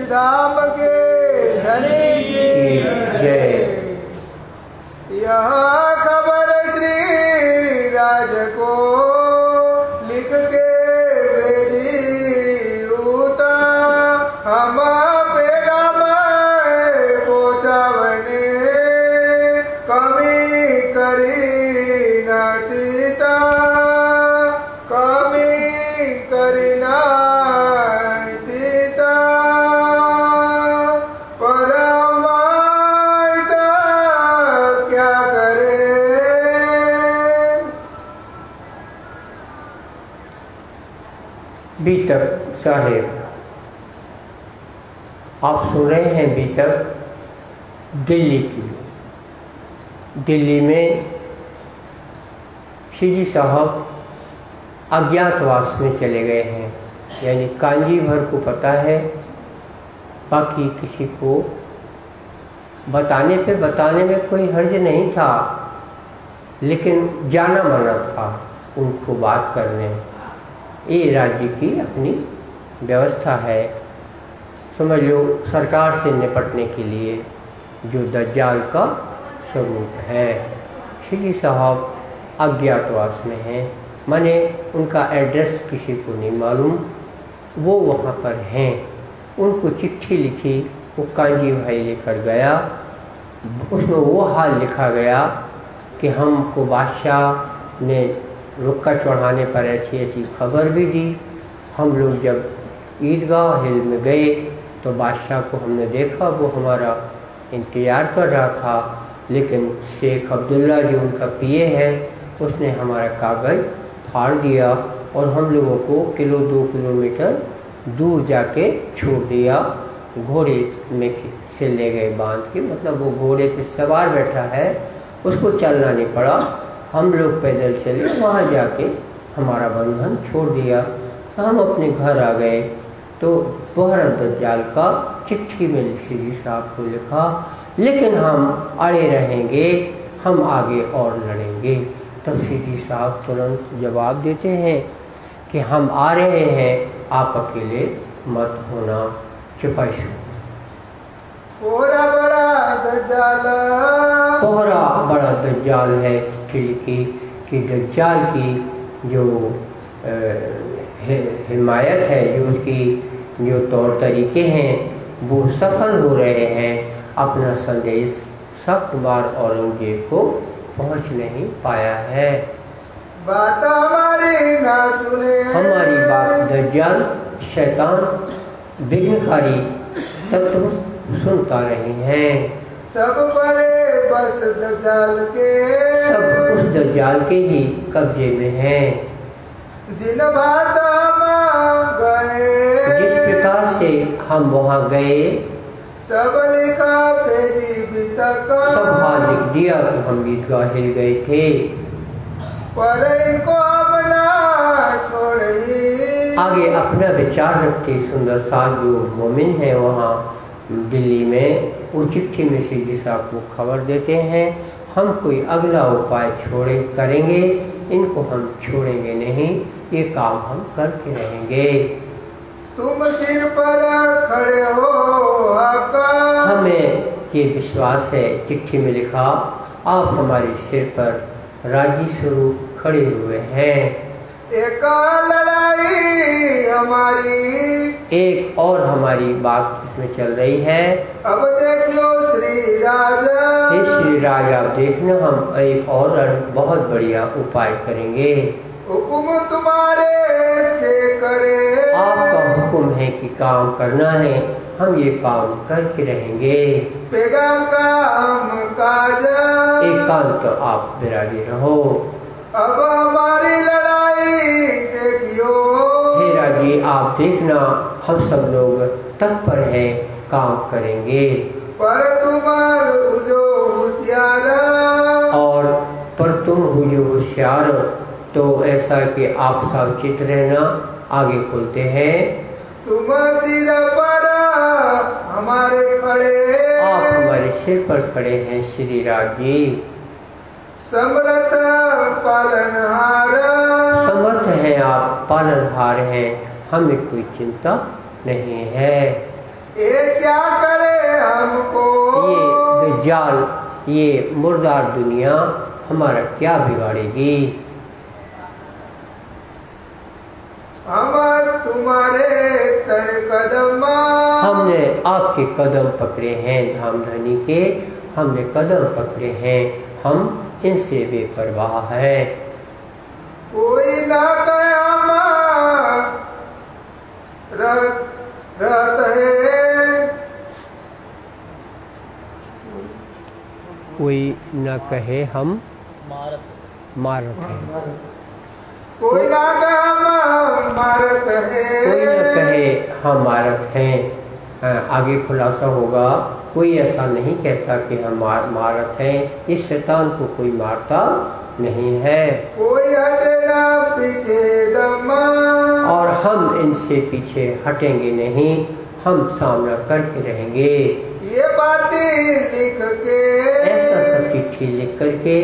धाम के धनी की जय। यह खबर श्री राज को लिख के भेजी उता, हम पैगाम पहुँचावने कमी करी न तीता, कमी करी न तीता। परमायिता क्या करे। बीतक साहेब, आप सुन रहे हैं बीतक दिल्ली की। दिल्ली में श्री जी साहब अज्ञातवास में चले गए हैं, यानी कांजी भर को पता है, बाकी किसी को बताने में कोई हर्ज नहीं था, लेकिन जाना मना था उनको बात करने। ये राज्य की अपनी व्यवस्था है, समझ लो, सरकार से निपटने के लिए जो दज्जाल का स्वरूप है। श्री साहब अज्ञातवास में हैं, माने उनका एड्रेस किसी को नहीं मालूम, वो वहाँ पर हैं। उनको चिट्ठी लिखी, वो कांजी भाई लेकर गया, उसमें वो हाल लिखा गया कि हमको बादशाह ने रुक्का चढ़ाने पर ऐसी ऐसी खबर भी दी। हम लोग जब ईदगाह हिल में गए तो बादशाह को हमने देखा, वो हमारा इंतज़ार कर रहा था, लेकिन शेख अब्दुल्ला जो उनका पीए है, उसने हमारा कागज़ फाड़ दिया और हम लोगों को 2 किलोमीटर दूर जाके छोड़ दिया। घोड़े में से ले गए बांध के, मतलब वो घोड़े पे सवार बैठा है, उसको चलना नहीं पड़ा, हम लोग पैदल चले, वहाँ जाके हमारा बंधन छोड़ दिया। तो हम अपने घर आ गए तो बहरत दज्जाल का चिट्ठी में श्री साहब को लिखा, लेकिन हम अड़े रहेंगे, हम आगे और लड़ेंगे। तब श्री साहब तुरंत जवाब देते हैं कि हम आ रहे हैं, आप अकेले मत होना, चुपाई से। कोहरा बड़ा दज्जाल, कोहरा बड़ा दज्जाल है कि दज्जाल की जो हिमायत है, जो उसकी जो तौर तरीके हैं, वो सफल हो रहे हैं। अपना संदेश सख्त बार औरंगजेब को पहुंच नहीं पाया है। बात हमारी ना सुने, हमारी बात दज्जाल शैतान विघ्नकारी तत्व सुनता नहीं है। सब परे बस दज्जाल के, सब उस दज्जाल के ही कब्जे में हैं। जिन बात हम गए, जिस प्रकार से हम वहाँ गए, सब लिखा भेजी बीतक, सब हाल लिख दिया कि हम ईदगाह हिल गए थे। पर इनको हम ना छोड़े, आगे अपना विचार रखते सुंदर साथ जो मोमिन है वहाँ दिल्ली में, वो चिट्ठी में श्री साहब को खबर देते हैं, हम कोई अगला उपाय करेंगे, इनको हम छोड़ेंगे नहीं, ये काम हम करके रहेंगे। तुम सिर पर खड़े हो आका, हमें ये विश्वास है, चिट्ठी में लिखा, आप हमारे सिर पर राजी स्वरूप खड़े हुए हैं। एक लड़ाई हमारी, एक और हमारी बात इसमें चल रही है। अब देख लो श्री राजा, हे श्री राजा, देखना हम एक और बहुत बढ़िया उपाय करेंगे। हुक्म तुम्हारे से करे, आपका हुक्म है कि काम करना है, हम ये काम करके रहेंगे। पैगाम का हम काज, एकांत तो आप विरागी रहो। अब हमारी लड़ाई देखियो, हे राजी, आप देखना हम सब लोग तत्पर हैं, काम करेंगे। पर तुम जो होशियार, और पर तुम हुई होशियार, तो ऐसा कि आप सावचेत रहना। आगे खोलते हैं, तुम सिर पर हमारे खड़े, आप हमारे सिर पर खड़े हैं श्री राज जी। समर्थ पालनहार, समर्थ हैं आप, पालनहार हैं, हमें कोई चिंता नहीं है। ये क्या करे हमको, ये दज्जाल, ये मुर्दार दुनिया हमारा क्या बिगाड़ेगी। हम तुम्हारे तर कदम, हमने आपके कदम पकड़े हैं धाम धनी के, हमने कदम पकड़े हैं, हम इनसे बेपरवाह है। कोई ना कयाम रहत है, कोई न कहे हम मारत हैं, कोई ना कयाम मारत है, कोई न कहे हम मारत हैं। आगे खुलासा होगा, कोई ऐसा नहीं कहता कि हम मारत हैं, इस शैतान को कोई मारता नहीं है। कोई हटे ना पीछे दम, और हम इनसे पीछे हटेंगे नहीं, हम सामना करके रहेंगे। ये बातें लिख के, ऐसा सब चिट्ठी लिख करके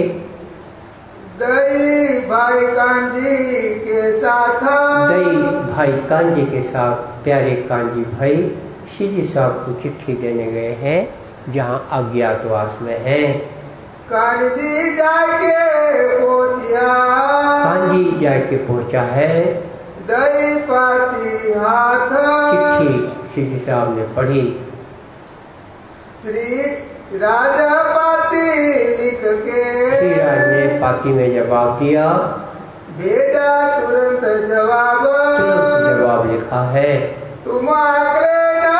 दई भाई कांजी के साथ, दई भाई कांजी के साथ, प्यारे कांजी भाई श्री साहब को चिट्ठी देने गए हैं जहाँ अज्ञातवास में हैं। कांजी जाके पहुंचिया, कांजी जाके पहुंचा है। दई पाती हाथ, चिट्ठी श्री साहब ने पढ़ी। श्री राजा पाती लिख के, श्री राज ने पाती में जवाब दिया, भेजा तुरंत जवाब, तुरंत जवाब लिखा है, तुम अकेले ना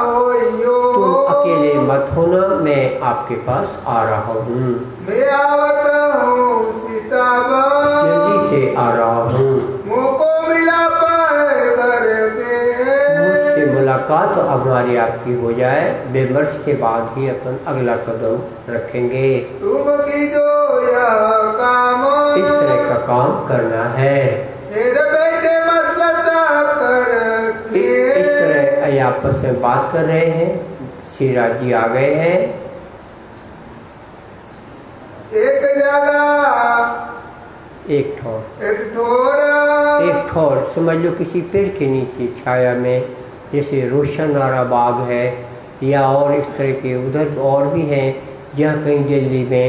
होइयो, तुम अकेले मत होना, मैं आपके पास आ रहा हूँ, मैं आवत हूँ सीताब, जल्दी से आ रहा हूँ। मुझको मिला पाए करके, मुझसे मुलाकात तो हमारी आपकी हो जाए, बेवर्ष के बाद ही अपन अगला कदम रखेंगे। तुम की जो यह काम, इस तरह का काम करना है। मेरे बेटे मसलता कर इस तरह आपस में बात कर रहे हैं। श्री राज जी आ गए हैं। एक जगह एक ठोर समझ लो किसी पेड़ के नीचे छाया में, जैसे रोशनआरा बाग है या और इस तरह के उधर और भी हैं जहाँ कहीं दिल्ली में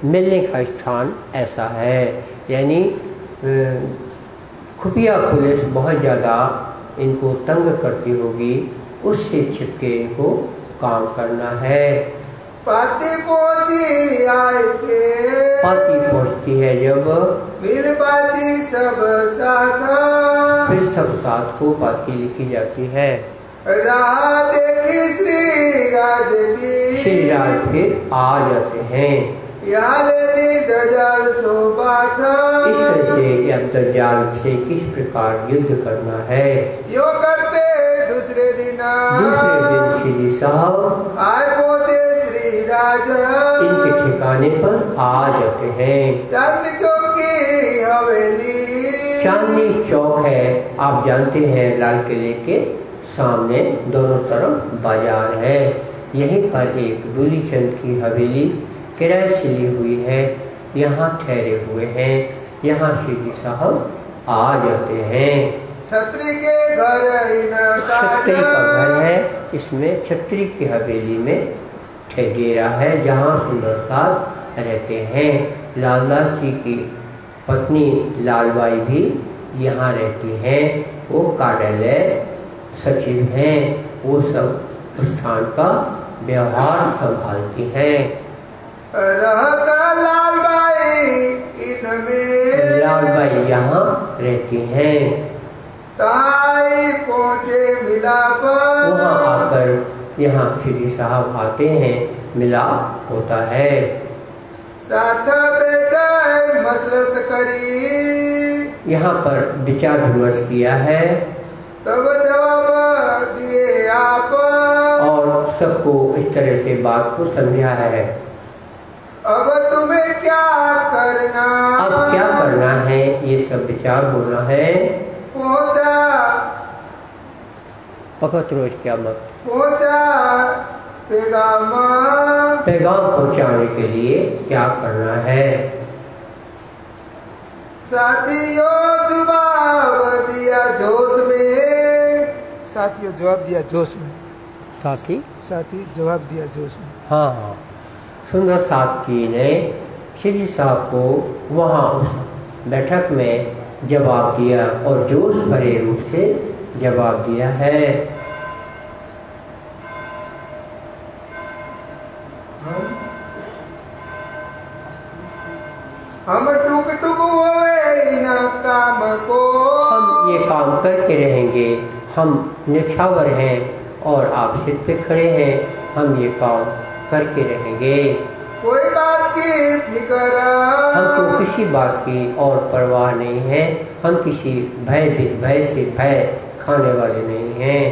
मिलने का स्थान ऐसा है। यानी खुफिया पुलिस बहुत ज़्यादा इनको तंग करती होगी, उससे छिपके इनको काम करना है। पाती पहुंची आए के, पाती पहुंचती है जब, मिल पाती सब साथ, फिर सब साथ को पाती लिखी जाती है। राह देखी श्री राज की, श्री राज फिर आ जाते हैं। यहाँ लेनी दजाल शोभा था, इस तरह से अब दज्जाल से किस प्रकार युद्ध करना है। यो करते दूसरे दिन श्री साहब आए पहुंचे श्री राज, इनके ठिकाने पर आ जाते हैं। चांद चौक की हवेली, चांदनी चौक है, आप जानते हैं लाल किले के सामने दोनों तरफ बाजार है। यहीं पर एक दूली चंद की हवेली किराए से ली हुई है, यहाँ ठहरे हुए हैं। यहाँ श्री साहब आ जाते हैं। छत्री के घर छत्री का घर है, इसमें छत्री की हवेली में ठहरा है जहाँ सुंदर साहब रहते हैं। लालदास जी की पत्नी लालबाई भी यहाँ रहती हैं, वो कार्यालय सचिव हैं, वो सब स्थान का व्यवहार संभालती हैं। रहता लालबाई इनमें, लालबाई यहाँ रहती हैं। ताई पहुँचे मिलाप, वहाँ आकर यहाँ श्री साहब आते हैं, मिलाप होता है। साथ बैठे मसलत करी, यहाँ पर विचार विमर्श किया है, तब जवाब दिए आप, और सबको इस तरह से बात को समझा है। अब तुम्हें क्या करना, अब क्या करना है, ये सब विचार होना है। पहुँचा पकत रोज क्या मत पहुँचा पैगाम, पैगाम पहुँचाने के लिए क्या करना है। साथियों जवाब दिया जोश में, साथियों जवाब दिया जोश में, साथी जवाब दिया जोश में। हाँ हाँ, सुंदर साथी ने श्री साहब को वहाँ उस बैठक में जवाब दिया और जोश भरे रूप से जवाब दिया है। हम टुक टुक हुए ना काम को, हम ये काम करके रहेंगे, हम निछावर हैं और आप सिर पे खड़े हैं, हम ये काम करके रहेंगे। कोई बात की फिक्र, हमको किसी बात की और परवाह नहीं है, हम किसी भय से भय खाने वाले नहीं हैं।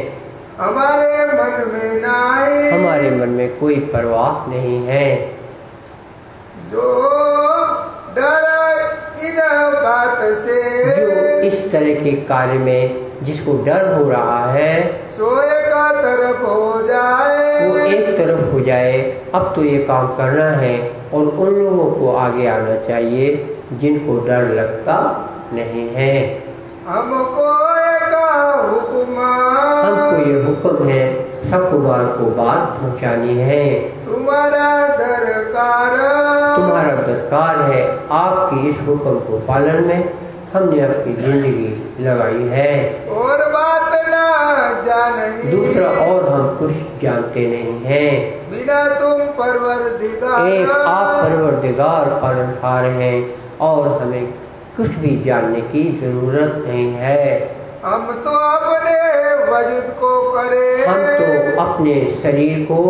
हमारे मन में नहीं, हमारे मन में कोई परवाह नहीं है। जो डर इन बात से, जो इस तरह के कार्य में जिसको डर हो रहा है, सोए का तरफ हो जाए, वो एक तरफ हो जाए। अब तो ये काम करना है और उन लोगों को आगे आना चाहिए जिनको डर लगता नहीं है। हमको एक हुक्म, हमको ये हुक्म है, सकुमार को बात पहुंचानी है। तुम्हारा दरकार है आपकी इस हुक्म को पालन में हमने अपनी जिंदगी लगाई है। और बात ना जाने, दूसरा और हम कुछ जानते नहीं हैं। बिना तुम परवरदिगार, एक आप परवरदिगार पालनहार हैं और हमें कुछ भी जानने की जरूरत नहीं है। हम तो अपने वजूद को करे, हम तो अपने शरीर को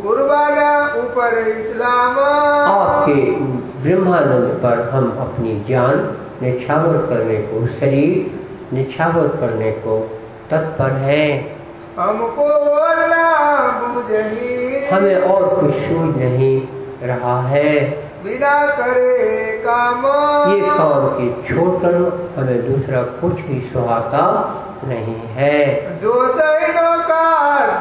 कुर्बाना ऊपर इस्लाम, आपके ब्रह्मानंद पर हम अपनी जान निछावर करने को, शरीर निछावर करने को तत्पर हैं। हमको ना बुझही, हमें और कुछ सूझ नहीं रहा है। बिना करे काम, ये काम की छोड़कर हमें दूसरा कुछ भी सुहाता नहीं है। जो सैनों का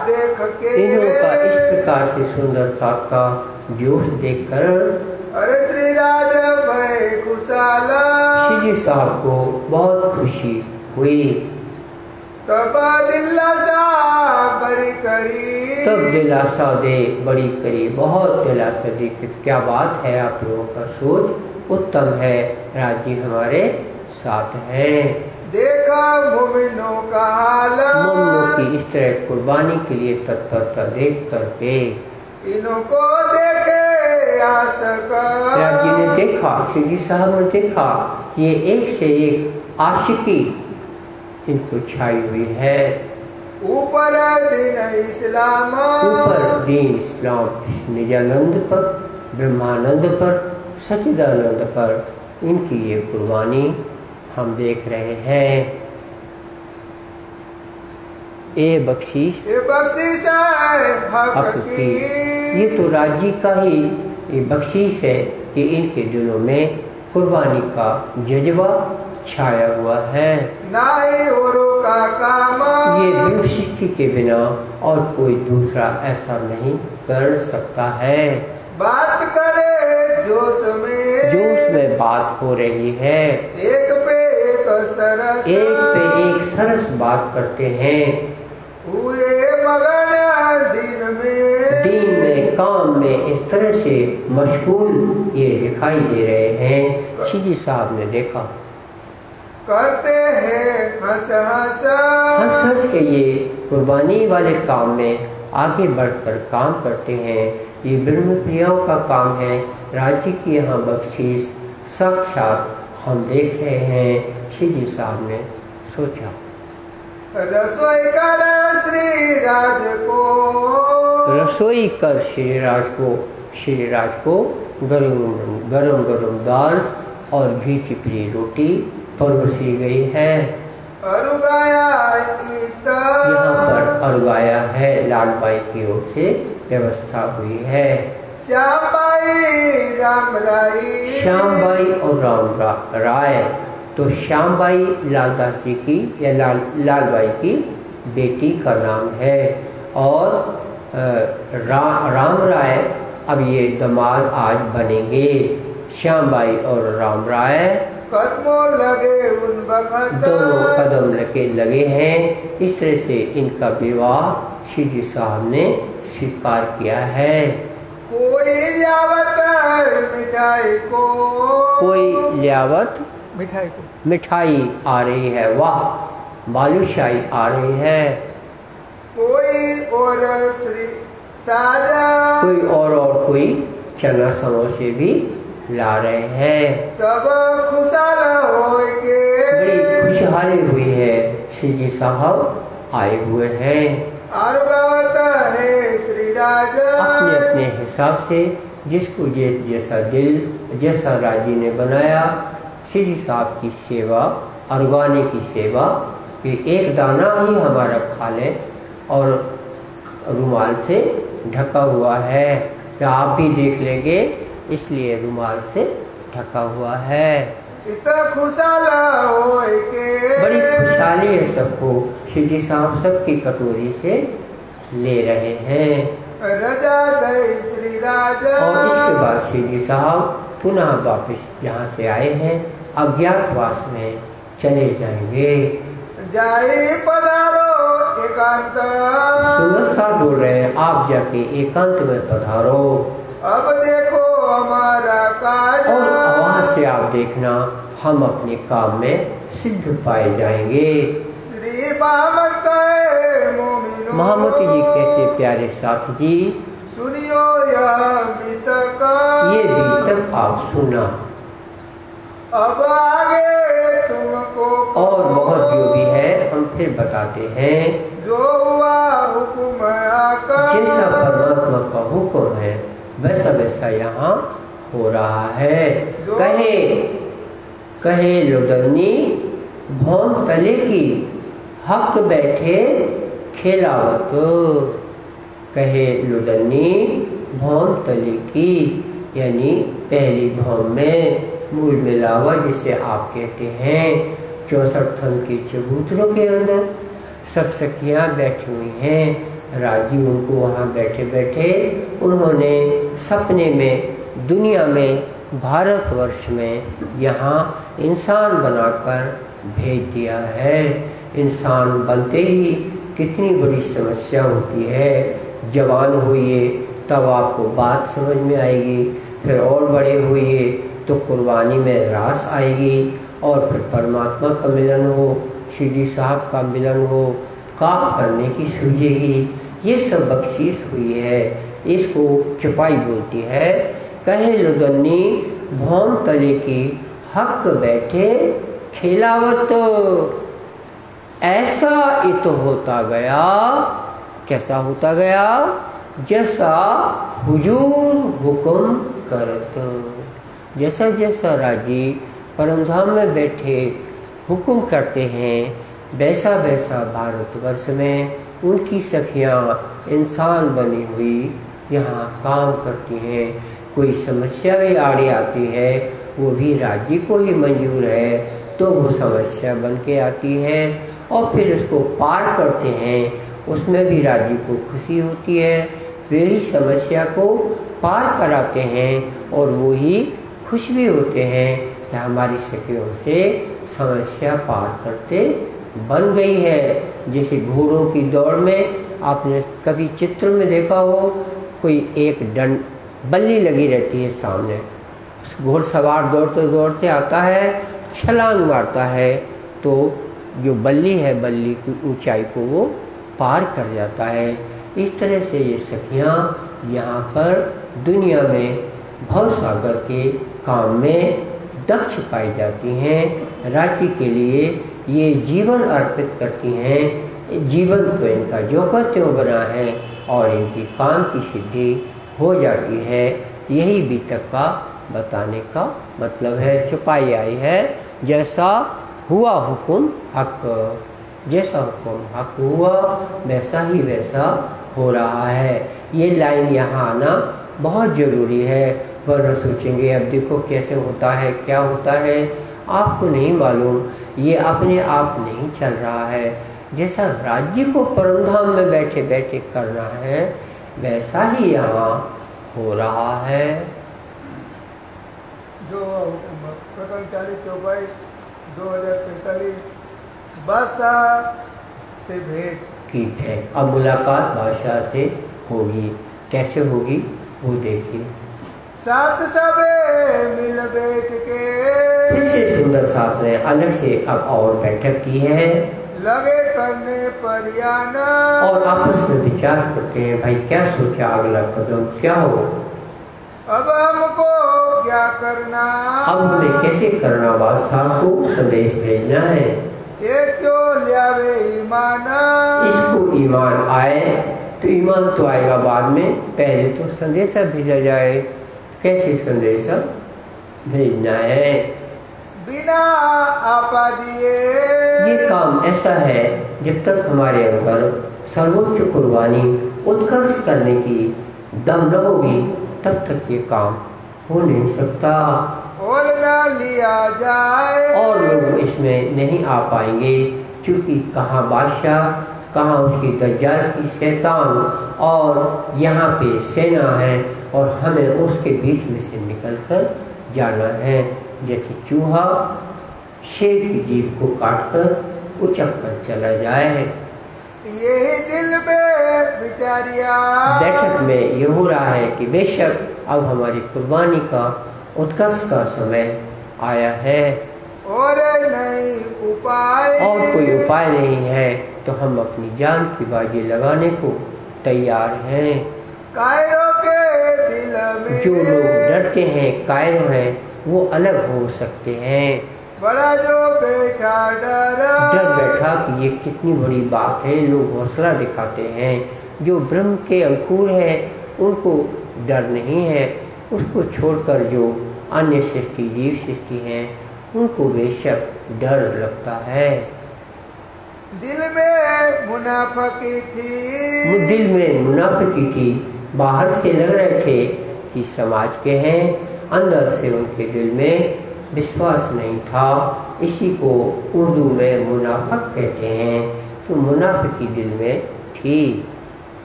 देख के, इन्हों का इस प्रकार से सुंदर साथ का जोश देखकर अरे श्री राज भय खुशाला, श्री साहब को बहुत खुशी हुई। तब दिलासा बड़ी करी, तब दिलासा दे बड़ी करी, बहुत दिलासा दी। क्या बात है, आप लोगों का सोच उत्तम है, राजी हमारे साथ हैं। देखा मोमिनों का हाल, मोमिनों की इस तरह कुर्बानी के लिए तत्परता देख करके इनको देखे राजी ने देखा, श्री साहब ने देखा कि ये एक से एक आशिकी इनको छाई हुई है। ऊपर दीन इस्लाम, ऊपर दीन इस्लाम, निजानंद पर, ब्रह्मानंद पर, सच्चिदानंद पर इनकी ये कुर्बानी हम देख रहे हैं। ये बख्शीश है हक की, ये तो राज्य का ही ये बख्शीश है कि इनके दिलों में कुर्बानी का जज्बा छाया हुआ है। नाई औरों का काम, ये ब्रह्म सृष्टि के बिना और कोई दूसरा ऐसा नहीं कर सकता है। बात करे जोश में बात हो रही है, एक पे एक सरस बात करते हैं। हुए मगन दीन में काम में इस तरह से मशगूल ये दिखाई दे रहे हैं। श्री साहब ने देखा, करते हैं हंस हंस के ये कुर्बानी वाले काम में आगे बढ़कर काम करते हैं। ये ब्रह्म प्रियाओं का काम है। राज्य की यहाँ बख्शीश साक्षात हम देख रहे हैं। श्री साहब ने सोचा, रसोई कर श्री राज को, रसोई कर श्री राज को गरम गरम दाल और घी की पली रोटी परोसी गई है। अरुगाया यहाँ पर अरुगाया है, लाल बाई की ओर से व्यवस्था हुई है। श्यामबाई श्यामबाई और राम राय, तो श्यामबाई लालदास जी की या लालबाई की बेटी का नाम है और राम राय अब ये दामाद आज बनेंगे। श्यामबाई और राम राय कदमों लगे उन वक्त, दोनों कदम लगे हैं। इस तरह से इनका विवाह श्री जी साहब ने स्वीकार किया है। कोई लियावत मिठाई को, कोई लियावत मिठाई को, मिठाई आ रही है, वाह बालूशाही आ रही है। कोई और श्री साजा, कोई और कोई चना समोसे भी ला रहे हैं। सब खुशहाल होके, बड़ी खुशहाली हुई है, श्री जी साहब आए हुए हैं। आरुगावत है श्री राजा, अपने अपने हिसाब से जिसको जैसा दिल जैसा राजी ने बनाया, श्री जी साहब की सेवा, अरवानी की सेवा कि एक दाना ही हमारा खा ले, और रुमाल से ढका हुआ है, क्या आप भी देख लेंगे, इसलिए रुमाल से ढका हुआ है। इतना खुशहाल होके, बड़ी खुशहाली है सबको, श्री जी साहब सबकी कटोरी से ले रहे हैं। रजा दई श्री राजा, और इसके बाद श्री जी साहब पुनः वापस जहाँ से आए हैं अज्ञातवास में चले जाएंगे। जाई पधारो एकांत, सुंदर साहब बोल रहे हैं आप जाके एकांत में पधारो, अब देखो हमारा काज, और वहाँ से आप देखना हम अपने काम में सिद्ध पाए जाएंगे। श्री मोहम्मद कहे मोमिनो, महामती जी कहते प्यारे साथी जी, सुनियो यह बीतक, ये बीतक आप सुना, अब आगे तुमको, और बहुत जो भी है हम फिर बताते हैं। जो हुआ हुक्म आका, जैसा परमात्मा का हुक्म है वैसा वैसा यहाँ हो रहा है। कहे कहे लुदरनी भौम तले की, हक बैठे खेलावत, कहे लुदरनी भौम तले की, यानी पहली भौम में मूल मिलावा जिसे आप कहते हैं, 64 थन के चबूतरों के अंदर सब सखियाँ बैठी हुई हैं। राजी उनको वहाँ बैठे बैठे उन्होंने सपने में दुनिया में भारतवर्ष में यहाँ इंसान बनाकर भेज दिया है। इंसान बनते ही कितनी बड़ी समस्या होती है, जवान हुए तब आपको बात समझ में आएगी, फिर और बड़े हुए तो कुर्बानी में रास आएगी, और फिर परमात्मा का मिलन हो, श्री जी साहब का मिलन हो, काम करने की सूझेगी। ये सब बख्शीश हुई है, इसको चुपाई बोलती है। कहे लुदन्नी भौम तले की, हक बैठे खेलावत, ऐसा इत होता गया, कैसा होता गया, जैसा हुजूर हुक्म करत, जैसा जैसा राजी परमधाम में बैठे हुक्म करते हैं, वैसा वैसा भारतवर्ष में उनकी सखियाँ इंसान बनी हुई यहाँ काम करती हैं। कोई समस्या भी आड़ी आती है वो भी राजी को ही मंजूर है, तो वो समस्या बन के आती है और फिर उसको पार करते हैं, उसमें भी राजी को खुशी होती है, वे ही समस्या को पार कराते हैं और वो ही खुश भी होते हैं कि हमारी सखियों से समस्या पार करते बन गई है। जैसे घोड़ों की दौड़ में आपने कभी चित्र में देखा हो, कोई एक डंड बल्ली लगी रहती है सामने, उस घोड़सवार दौड़ते दौड़ते आता है, छलांग मारता है तो जो बल्ली है बल्ली की ऊंचाई को वो पार कर जाता है। इस तरह से ये सखियाँ यहाँ पर दुनिया में भवसागर के काम में दक्ष पाई जाती हैं। राज्य के लिए ये जीवन अर्पित करती हैं। जीवन तो इनका जो का त्यों बना है और इनकी काम की सिद्धि हो जाती है। यही बीतक का बताने का मतलब है। छुपाई आई है जैसा हुआ हुक्म हक, जैसा हुक्म हक हुआ वैसा ही वैसा हो रहा है। ये लाइन यहाँ आना बहुत ज़रूरी है, वरना सोचेंगे अब देखो कैसे होता है, क्या होता है, आपको नहीं मालूम, ये अपने आप नहीं चल रहा है। जैसा राज्य को परमधाम में बैठे बैठे करना है वैसा ही यहाँ हो रहा है। जो प्रकरण 40/24/2045 बादशाह से भेंट की है। अब मुलाकात बादशाह से होगी, कैसे होगी वो देखिए। साथ सबे मिल बैठ के, फिर से सुंदर साथ ने अलग से अब और बैठक की है, लगे करने पर याना, और आपस में विचार करते हैं भाई क्या सोचा, अगला कदम क्या हो, अब हमको क्या करना, अब हमें कैसे करना, बादशाह को संदेश भेजना है। ये क्यों लियावे ईमाना, इसको ईमान आए तो ईमान तो आएगा बाद में, पहले तो संदेशा भेजा जाए। कैसे संदेशा भेजना है? बिना आपा दिए, ये काम ऐसा है जब तक हमारे अंदर सर्वोच्च कुर्बानी उत्कर्ष करने की दम न होगी तब तक ये काम हो नहीं सकता, और ना लिया जाए, और लोग इसमें नहीं आ पाएंगे, क्योंकि कहाँ बादशाह, कहाँ उसकी दज्जाल की शैतान, और यहाँ पे सेना है, और हमें उसके बीच में से निकलकर जाना है। जैसे चूहा शेर की जीभ को काटकर उचक कर चला जाए। यही दिल में विचारिया, बैठक में ये हो रहा है कि बेशक अब हमारी कुर्बानी का उत्कर्ष का समय आया है, और नहीं उपाय, और कोई उपाय नहीं है, तो हम अपनी जान की बाजी लगाने को तैयार हैं। कायरों के दिल में, जो लोग डरते हैं, कायर हैं, वो अलग हो सकते हैं। बड़ा जो बैठा डर बैठा कि ये कितनी बड़ी बात है, लोग हौसला दिखाते हैं। जो ब्रह्म के अंकुर हैं उनको डर नहीं है, उसको छोड़कर जो अन्य सृष्टि, जीव सृष्टि हैं, उनको बेशक डर लगता है। दिल में मुनाफिकी थी, दिल में मुनाफिकी थी, बाहर से लग रहे थे कि समाज के हैं, अंदर से उनके दिल में विश्वास नहीं था। इसी को उर्दू में मुनाफिक कहते हैं। तो मुनाफिकी दिल में थी।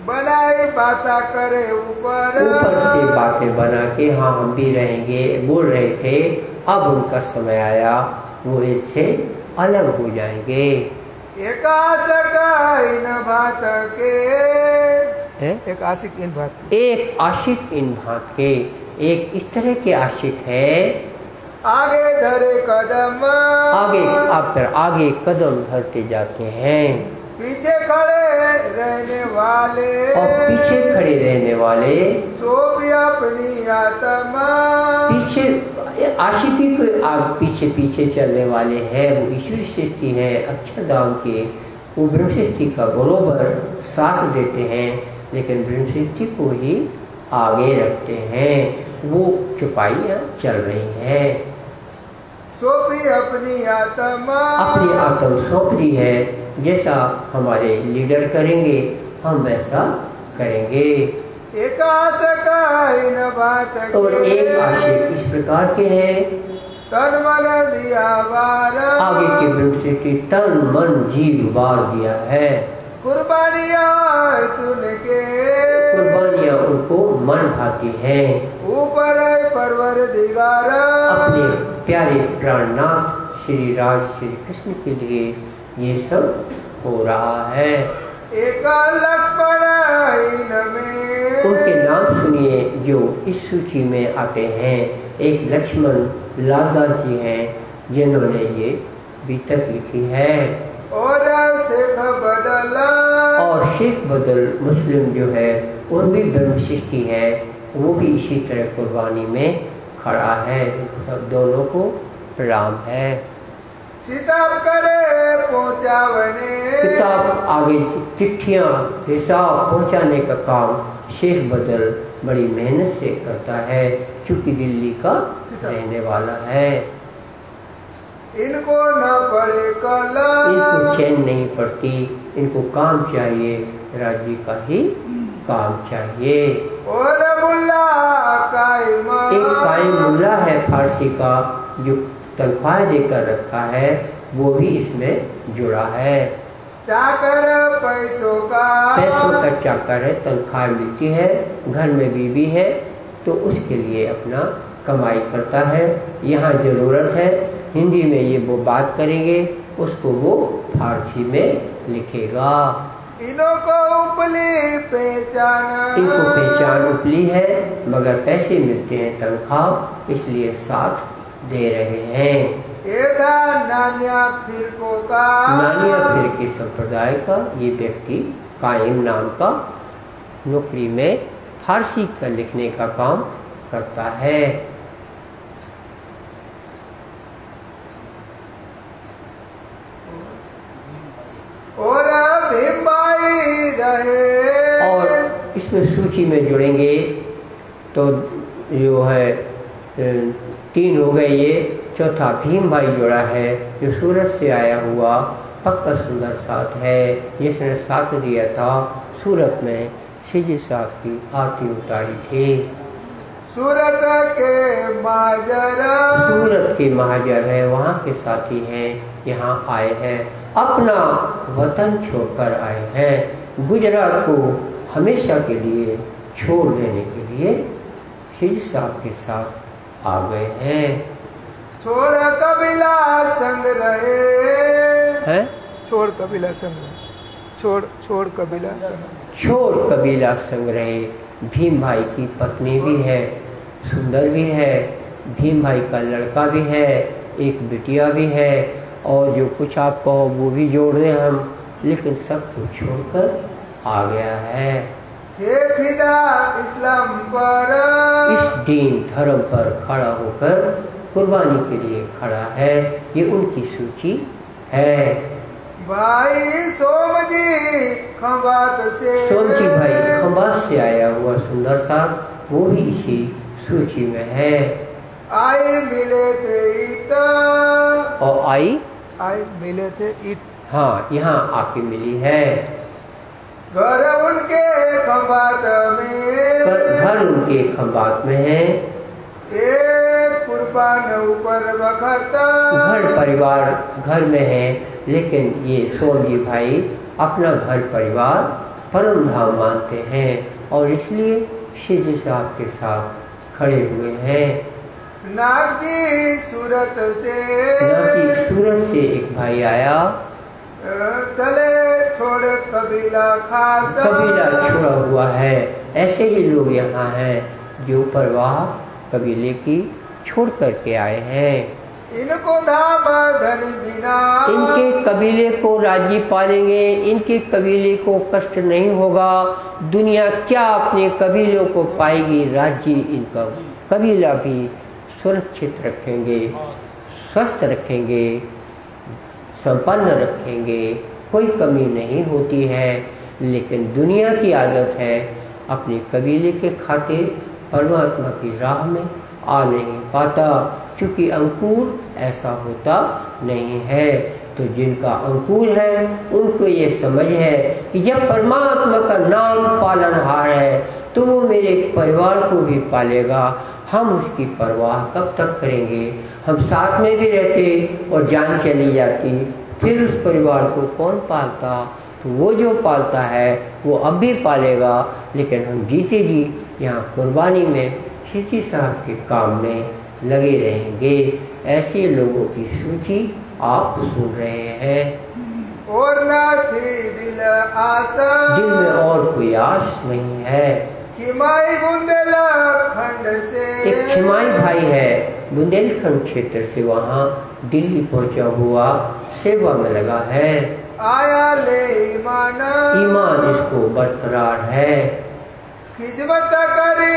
बनाई बातें करे ऊपर से बातें बना के हाँ हम भी रहेंगे बोल रहे थे। अब उनका समय आया, वो इससे अलग हो जाएंगे। एक आशिक इन बात के, एक आशिक इन बात, एक आशिक इन बात के, एक इस तरह के आशिक है। आगे धरे कदम, आगे कदम धरते जाते हैं। पीछे खड़े रहने वाले, और पीछे खड़े रहने वाले सो भी अपनी आत्मा, पीछे आशिकी के पीछे चलने वाले हैं। वो ईश्वर सृष्टि है, अच्छा दाम के, वो ब्रह्म सृष्टि का बरोबर साथ देते हैं, लेकिन ब्रह्म सृष्टि को ही आगे रखते हैं। वो चुपाइयाँ चल रही हैं। सौंपी अपनी आत्मा सौंप दी है। जैसा हमारे लीडर करेंगे हम वैसा करेंगे। एक आशिक इन बात के, और एक आशिक इस प्रकार के हैं। तन मन दिया बार, आगे के ब्रह्म सृष्टि तन मन जीव बार दिया है। कुर्बानियाँ सुन के, कुर्बानियाँ उनको मन भाती हैं। ऊपर परवरदिगार, अपने प्यारे प्राणनाथ श्री राज श्री कृष्ण के लिए ये सब हो रहा है। एक लक्ष्मण में, उनके नाम सुनिए जो इस सूची में आते हैं। एक लक्ष्मण लालदास जी हैं जिन्होंने ये बीतक लिखी है। और शेख बदला, और शेख बदल मुस्लिम जो है वो भी ब्रह्म सृष्टि है, वो भी इसी तरह कुर्बानी में खड़ा है। सब दोनों को प्रणाम है। किताब करे पहुँचावने, किताब आगे चिट्ठियाँ हिसाब पहुँचाने का काम शेख बदल बड़ी मेहनत से करता है, क्योंकि दिल्ली का रहने वाला है। इनको न पड़े कला, इनको चैन नहीं पड़ती, इनको काम चाहिए, राज्य का ही काम चाहिए। और मुल्ला कायमा, एक कायम मुल्ला है फारसी का जो तनख्वाह देकर रखा है, वो भी इसमें जुड़ा है। चाकर पैसों का चाकर है, तनख्वाह मिलती है, घर में बीवी है तो उसके लिए अपना कमाई करता है। यहाँ ज़रूरत है, हिंदी में ये वो बात करेंगे, उसको वो फारसी में लिखेगा। इनको उपली पहचान, इनको पहचान उपली है, मगर पैसे मिलते हैं तनख्वाह, इसलिए साथ दे रहे हैं। नानिया फिरकों का, नानिया फिरकी संप्रदाय का ये व्यक्ति कायम नाम का नौकरी में फारसी का लिखने का काम करता है। और भीमभाई रहे, और इसमें सूची में जुड़ेंगे तो जो है 3 हो गए, ये चौथा भीम भाई जोड़ा है जो सूरत से आया हुआ पक्का सुंदर साथ है, जिसने साथ दिया था सूरत में शिजी साहब की आरती उतारी थी। सूरत के महाजर है, वहाँ के साथी हैं, यहाँ आए हैं, अपना वतन छोड़कर आए हैं, गुजरात को हमेशा के लिए छोड़ देने के लिए शिजी साहब के साथ आ गए हैं। छोड़ कबीला संग रहे हैं, छोड़ कबीला संग, छोड़ कबीला संग, छोड़ कबीला संग रहे। भीम भाई की पत्नी भी है, सुंदर भी है, भीम भाई का लड़का भी है, एक बिटिया भी है, और जो कुछ आप कहो वो भी जोड़ दें हम, लेकिन सब कुछ छोड़कर आ गया है। हे फिदा इस्लाम पर, इस दीन धर्म पर खड़ा होकर कुर्बानी के लिए खड़ा है, ये उनकी सूची है। भाई सोमजी खंबात से, सोमजी भाई खंबात से आया हुआ सुंदर सा, वो भी इसी सूची में है। आई मिले थे इत, और आई मिले थे इत, हाँ यहाँ आके मिली है। घर उनके खंबात में, घर उनके खंबात में है। कुर्बान ऊपर वक्त, घर परिवार घर में है, लेकिन ये सोमजी भाई अपना घर परिवार परम धाम मानते हैं और इसलिए शिजी साहब के साथ खड़े हुए हैं। नागी सूरत से एक भाई आया, चले छोड़ कबीला खास, कबीला छोड़ा हुआ है। ऐसे ही लोग यहाँ हैं जो परवाह कबीले की छोड़ करके आए हैं। इनको धाम धनी बिना, इनके कबीले को राज्य पालेंगे, इनके कबीले को कष्ट नहीं होगा। दुनिया क्या अपने कबीलों को पाएगी, राज्य इनका कबीला भी सुरक्षित रखेंगे, स्वस्थ रखेंगे, संपन्न रखेंगे, कोई कमी नहीं होती है। लेकिन दुनिया की आदत है अपने कबीले के खातिर परमात्मा की राह में आ नहीं पाता, क्योंकि अंकुर ऐसा होता नहीं है। तो जिनका अंकुर है उनको ये समझ है कि जब परमात्मा का नाम पालनहार है तो वो मेरे परिवार को भी पालेगा। हम उसकी परवाह कब तक करेंगे? हम साथ में भी रहते और जान चली जाती, फिर उस परिवार को कौन पालता? तो वो जो पालता है वो अब भी पालेगा, लेकिन हम जीते जी यहाँ कुर्बानी में शिजी साहब के काम में लगे रहेंगे। ऐसे लोगों की सूची आप सुन रहे हैं। और ना थी दिल आशा, दिल में और कोई आश नहीं है। खिमाई बुंदेलखंड से, एक खिमाई भाई है बुंदेलखंड क्षेत्र से, वहाँ दिल्ली पहुँचा हुआ सेवा में लगा है। आया ले ईमान इसको बरकरार है। खिदमत करी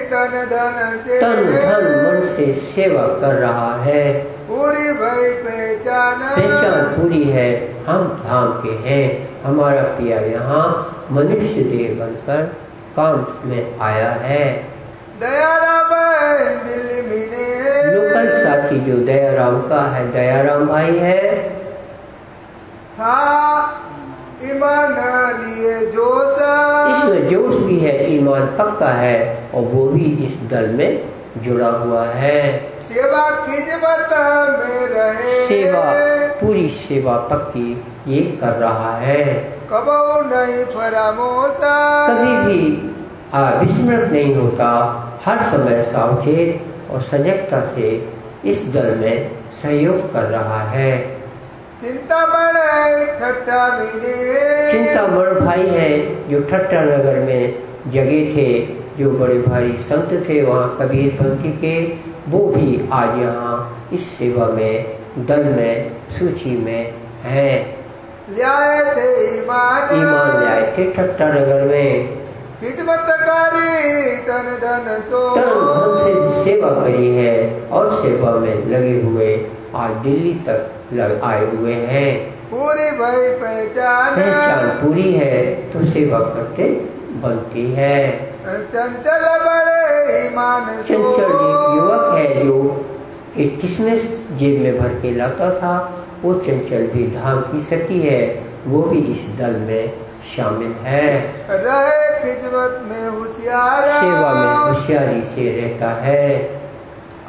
तन धन से, तन धन मन से सेवा कर रहा है। पूरी भाई पहचान पूरी है, हम धाम के हैं। हमारा पिया यहाँ मनुष्य देह बनकर काम में आया है। दयाराम दिल्ली में, लोकल साथी जो दयाराम का है, दयाराम भाई है। हाँ ईमान लिए जोश, इसमें जोश भी है, ईमान पक्का है और वो भी इस दल में जुड़ा हुआ है। सेवा खिदमत में रहे, सेवा पूरी सेवा पक्की ये कर रहा है। कबहू नहीं फरामोश, कभी भी विस्मृत नहीं होता, हर समय सावचेत और सजगता से इस दल में सहयोग कर रहा है। चिंतामण ठट्टा मिले, चिंतामण भाई है जो ठट्टा नगर में जगे थे, जो बड़े भारी संत थे वहाँ कबीर पंथी के, वो भी आज यहाँ इस सेवा में दल में सूची में हैं। ल्याए थे ईमान लाए थे ठट्टा नगर में, खिदमतकारी तन धन सो, तन धन से सेवा करी है और सेवा में लगे हुए आज दिल्ली तक आए हुए हैं। पूरी भाई पहचान पूरी है तो सेवा करते बनती है। चंचल बड़े ईमान सो, चंचल एक युवक है जो एक किसमिस जेब में भर के लाता था, वो चंचल भी धाम की सखी है, वो भी इस दल में शामिल है। रहे खिदमत में होशियार, सेवा में होशियारी से रहता है।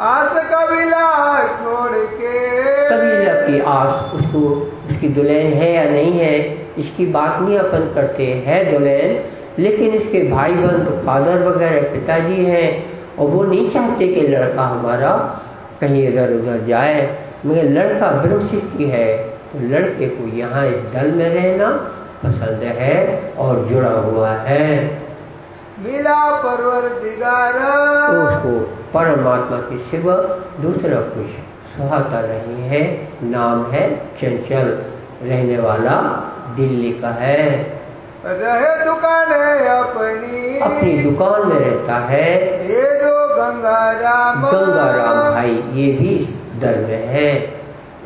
आस कबीला छोड़ के, कबीला की आस उसको, उसकी दुल्हन है या नहीं है इसकी बात नहीं अपन करते, है दुल्हन, लेकिन इसके भाई बहन तो फादर वगैरह पिताजी हैं और वो नहीं चाहते कि लड़का हमारा कहीं इधर उधर जाए, मगर लड़का ब्रह्मसिद्धि है तो लड़के को यहाँ इस दल में रहना पसंद है और जुड़ा हुआ है। मिला परवरदिगार, तो उसको परमात्मा के सिवा दूसरा कुछ सुहाता नहीं है। नाम है चंचल, रहने वाला दिल्ली का है। रहे दुकान है अपनी दुकान में रहता है। ये जो गंगाराम भाई ये भी इस दल में है।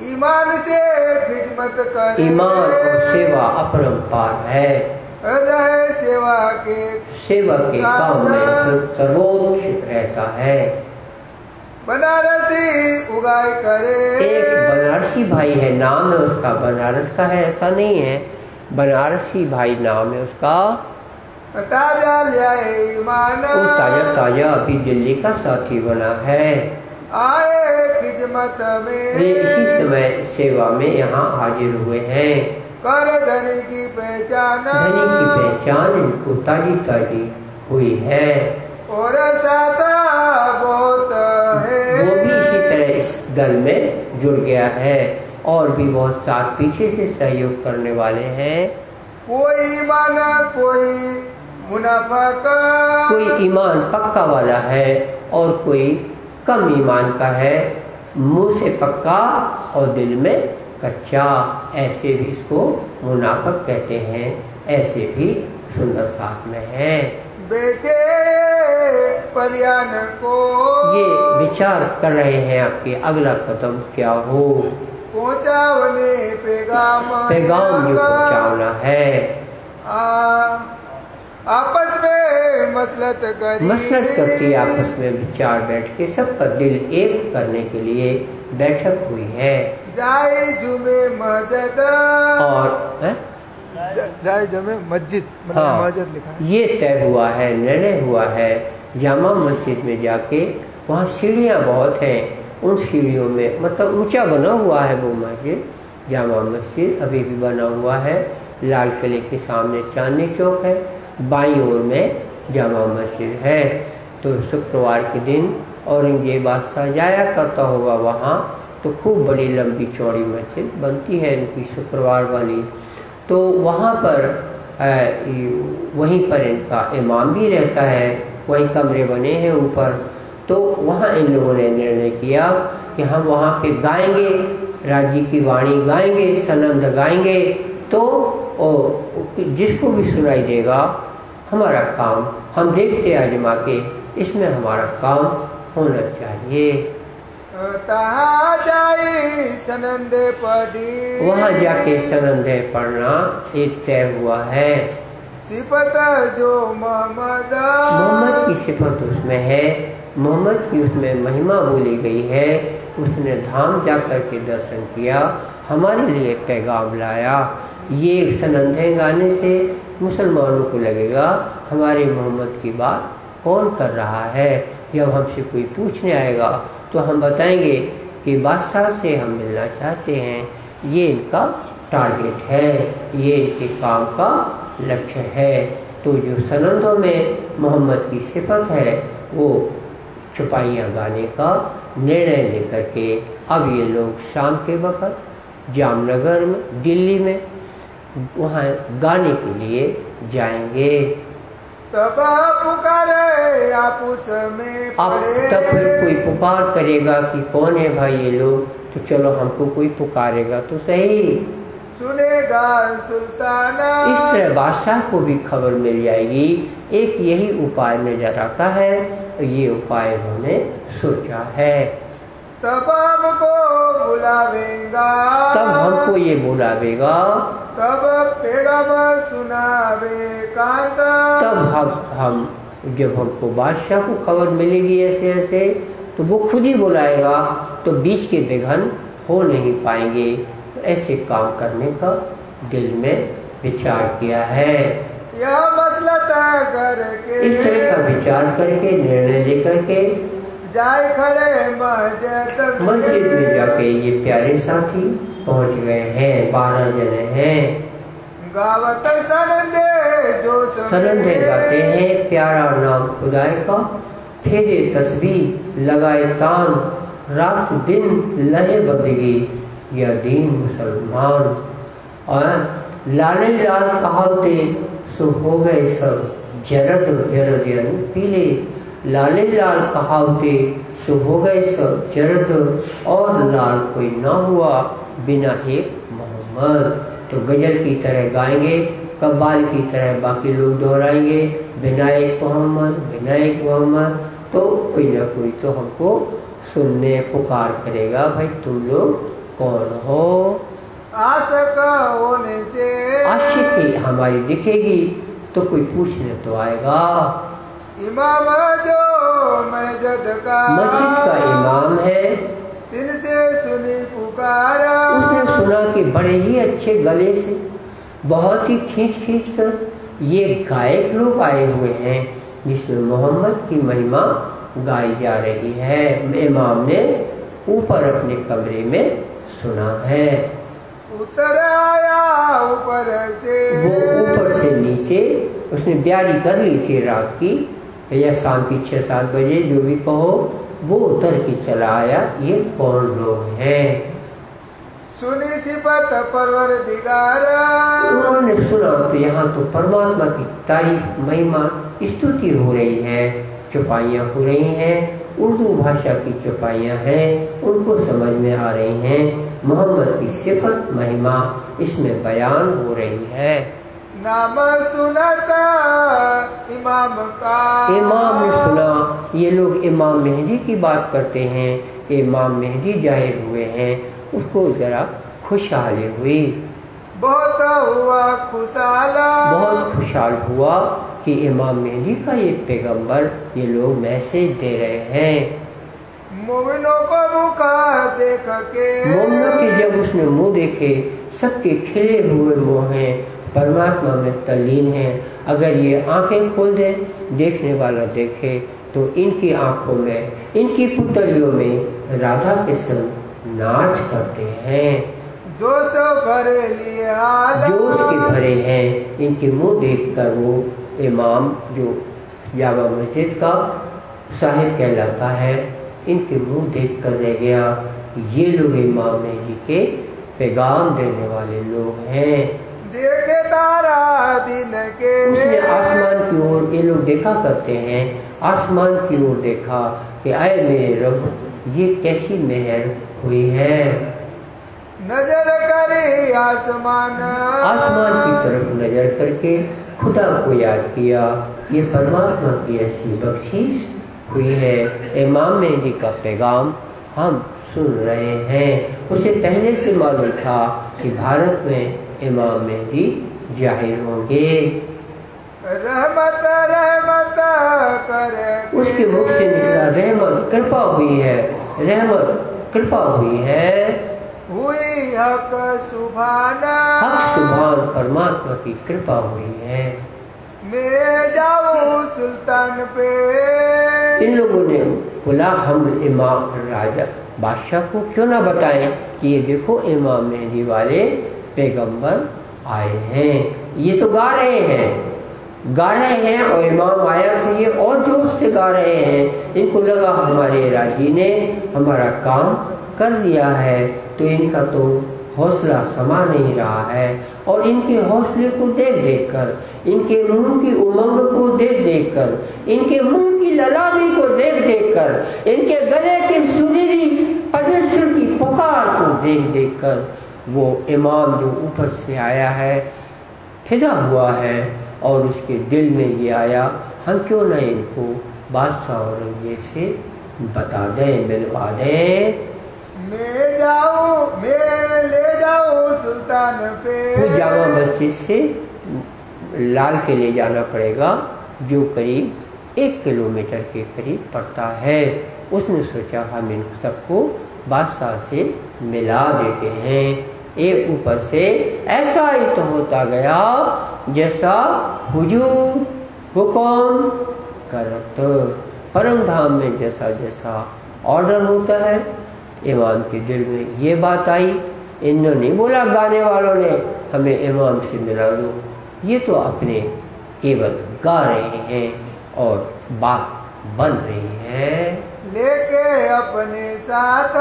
ईमान से खिदमत करे, ईमान और सेवा अपरंपार है। रहे सेवा के काम में सर्वोच्च रहता है। बनारसी उगाए करे, एक बनारसी भाई है, नाम है उसका बनारस का है ऐसा नहीं है, बनारसी भाई नाम है उसका। ताजा लियाए ईमान, वो ताजा अभी दिल्ली का साथी बना है। आए खिदमत में, वे इसी समय सेवा में यहाँ हाजिर हुए हैं। कर धनी की पहचान इनको ताजी हुई है। और साथा बहुत है, वो भी इसी तरह इस दल में जुड़ गया है और भी बहुत साथ पीछे से सहयोग करने वाले हैं। कोई ईमान कोई मुनाफा का, कोई ईमान पक्का वाला है और कोई कम ईमान का है, मुंह से पक्का और दिल में कच्चा, ऐसे भी इसको मुनाफक कहते हैं। ऐसे भी सुंदर साथ में है। बेटे परियान को, ये विचार कर रहे हैं आपके अगला कदम क्या हो। पहुँचावने पैगाम जो पहुँचाना है। आपस में मसलत करके आपस में विचार बैठ के सबका दिल एक करने के लिए बैठक हुई है। जाए जुमे मस्जिद और जाए जुमे मस्जिद, मस्जिद लिखा है। ये तय हुआ है, निर्णय हुआ है जामा मस्जिद में जाके, वहाँ सीढ़ियाँ बहुत हैं, उन सीढ़ियों में मतलब ऊंचा बना हुआ है वो मस्जिद, जामा मस्जिद अभी भी बना हुआ है। लाल किले के सामने चांदनी चौक है, बाईं ओर में जामा मस्जिद है। तो शुक्रवार के दिन औरंगजेब बादशाह जाया करता होगा वहाँ, तो खूब बड़ी लंबी चौड़ी मस्जिद बनती है इनकी शुक्रवार वाली। तो वहाँ पर वहीं पर इनका इमाम भी रहता है, वहीं कमरे बने हैं ऊपर। तो वहाँ इन लोगों ने निर्णय किया कि हम वहाँ पे गाएंगे, राज्य की वाणी गाएंगे, सनंद गाएंगे, तो जिसको भी सुनाई देगा हमारा काम हम देखते आजमा के, इसमें हमारा काम होना चाहिए। सनंदे पढ़ी, वहाँ जाके सनंदे पढ़ना एक तय हुआ है। सिफत जो मोहम्मद की सिफत उसमें है, मोहम्मद की उसमें महिमा बोली गई है। उसने धाम जाकर के दर्शन किया, हमारे लिए पैगाम लाया। ये सनंदे गाने से मुसलमानों को लगेगा हमारे मोहम्मद की बात कौन कर रहा है। जब हमसे कोई पूछने आएगा तो हम बताएंगे कि बादशाह से हम मिलना चाहते हैं, ये इनका टारगेट है, ये इनके काम का लक्ष्य है। तो जो सनंदों में मोहम्मद की सिफत है वो चौपाइयाँ गाने का निर्णय लेकर के अब ये लोग शाम के वक़्त जामनगर में, दिल्ली में, वहाँ गाने के लिए जाएंगे। तब पुकारे आपस में अब तब फिर कोई पुकार करेगा कि कौन है भाई ये लोग, तो चलो हमको कोई पुकारेगा तो सही, सुनेगा सुल्ताना। इस तरह बादशाह को भी खबर मिल जाएगी। एक यही उपाय नजर आता है, ये उपाय उन्होंने सोचा है। तब हमको बुलावेगा, तब हमको ये बुलावेगा, तब पैगाम सुनावे कांता। तब हम जब हमको बादशाह को खबर मिलेगी ऐसे ऐसे, तो वो खुद ही बुलाएगा, तो बीच के विघ्न हो नहीं पाएंगे। तो ऐसे काम करने का दिल में विचार किया है। यह मसला तय करके, इस तरह का विचार करके, निर्णय लेकर के जाए खड़े मस्जिद में जाके ये प्यारे साथी पहुंच गए हैं। 12 जने हैं। गावत सरंदे जो सरंदे गाते हैं प्यारा नाम खुदाए का, फेरे तस्बीह लगाए तान, रात दिन लहे बदगी या दीन मुसलमान। और लाले लाल कहावते सो हो गए सब जरद जरद यानी पीले, लाले लाल कहावते सो हो गए सब जरद, और लाल कोई ना हुआ बिना एक मोहम्मद। तो गजल की तरह गाएंगे, कव्वाल की तरह बाकी लोग दोहराएंगे, बिना एक मोहम्मद, बिना एक मोहम्मद। तो कोई ना कोई तो हमको सुनने पुकार करेगा, भाई तुम लोग कौन हो। आशिक होने से आशिकी हमारी दिखेगी तो कोई पूछने तो आएगा। इमाम जो मस्जिद का इमाम है, इनसे सुनी पुकारा। उसने सुना कि बड़े ही अच्छे गले से बहुत ही खींच खींच कर ये गायक लोग आए हुए हैं, जिसमें मोहम्मद की महिमा गाई जा रही है। इमाम ने ऊपर अपने कमरे में सुना है। उतर आया ऊपर से, वो ऊपर से नीचे उसने ब्यारी कर ली थी रात की या शाम की 6-7 बजे, जो भी कहो, वो उतर के चला आया। ये कौन लोग हैं? सुनी सिफत परवरदिगारा। उन्होंने सुना तो यहाँ तो परमात्मा की तारीफ, महिमा, स्तुति हो रही है, चौपाइयाँ हो रही हैं, उर्दू भाषा की चौपाइयाँ हैं, उनको समझ में आ रही हैं। मोहम्मद की सिफत महिमा इसमें बयान हो रही है। नाम सुनता इमाम का, इमाम ने सुना ये लोग इमाम मेहदी की बात करते हैं, इमाम मेहदी जाहिर हुए हैं। उसको जरा खुशहाली हुई, बहुत हुआ खुशाला, बहुत खुशहाल हुआ कि इमाम मेहदी का ये पैगंबर, ये लोग मैसेज दे रहे हैं। मोमिनों को मुखा देख के, मोमिनों के जब उसने मुंह देखे, सबके खिले हुए मुंह हैं, परमात्मा में तल्लीन है। अगर ये आंखें खोल दे, देखने वाला देखे, तो इनकी आंखों में, इनकी पुतलियों में राधा कृष्ण नाच करते हैं, जोश भरे लिए जोश के भरे हैं। इनके मुंह देखकर वो इमाम जो जामा मस्जिद का साहिब कहलाता है, इनके मुंह देखकर रह गया, ये लोग इमाम मेहदी के पैगाम देने वाले लोग हैं। देखे तारा दिन के, उसने आसमान की ओर, ये लोग देखा करते हैं, आसमान की ओर देखा कि आए मेरे रब, ये कैसी मेहर हुई है। नजर करे आसमान, आसमान की तरफ नजर करके खुदा को याद किया, ये परमात्मा की ऐसी बख्शीश हुई है। इमाम मेहदी का पैगाम हम सुन रहे हैं। उसे पहले से मालूम था कि भारत में इमाम मेहदी जाहिर होंगे। रहमत रहमत करे, उसके मुख से निकला रहमत, कृपा हुई है, रहमत कृपा हुई है, हुई हक सुभाना, हक सुभान परमात्मा की कृपा हुई है। मैं जाऊं सुल्तान पे, इन लोगों ने बोला हम इमाम राजा बादशाह को क्यों ना बताएं कि ये देखो इमाम मेहदी वाले पैगंबर आए हैं। ये तो गा रहे हैं और इमाम आया तो ये और जोश से गा रहे हैं। इनको लगा हमारे राजी ने हमारा काम कर दिया है, तो इनका तो हौसला समा नहीं रहा है। और इनके हौसले को देख देख कर, इनके मुंह की उमंग को देख देख कर, इनके मुंह की ललामी को देख देख कर, इनके गले की सुरीली परमेश्वर की पुकार को देख देख कर वो इमाम जो ऊपर से आया है, फिदा हुआ है और उसके दिल में ये आया, हम क्यों न इनको बादशाह औरंगजेब से बता दें, मिलवा दें। मैं ले जाऊं सुल्तान पे। वो जामा मस्जिद से लाल किले जाना पड़ेगा, जो करीब 1 किलोमीटर के करीब पड़ता है। उसने सोचा हम इन सबको बादशाह से मिला देते हैं। एक ऊपर से ऐसा ही तो होता गया जैसा हुजूर हुक्म करत, परम धाम में जैसा जैसा ऑर्डर होता है। इमाम के दिल में ये बात आई, इन्होंने बोला गाने वालों ने हमें इमाम से मिला दो, ये तो अपने केवल गा रहे हैं और बात बन रही है। लेके अपने साथ,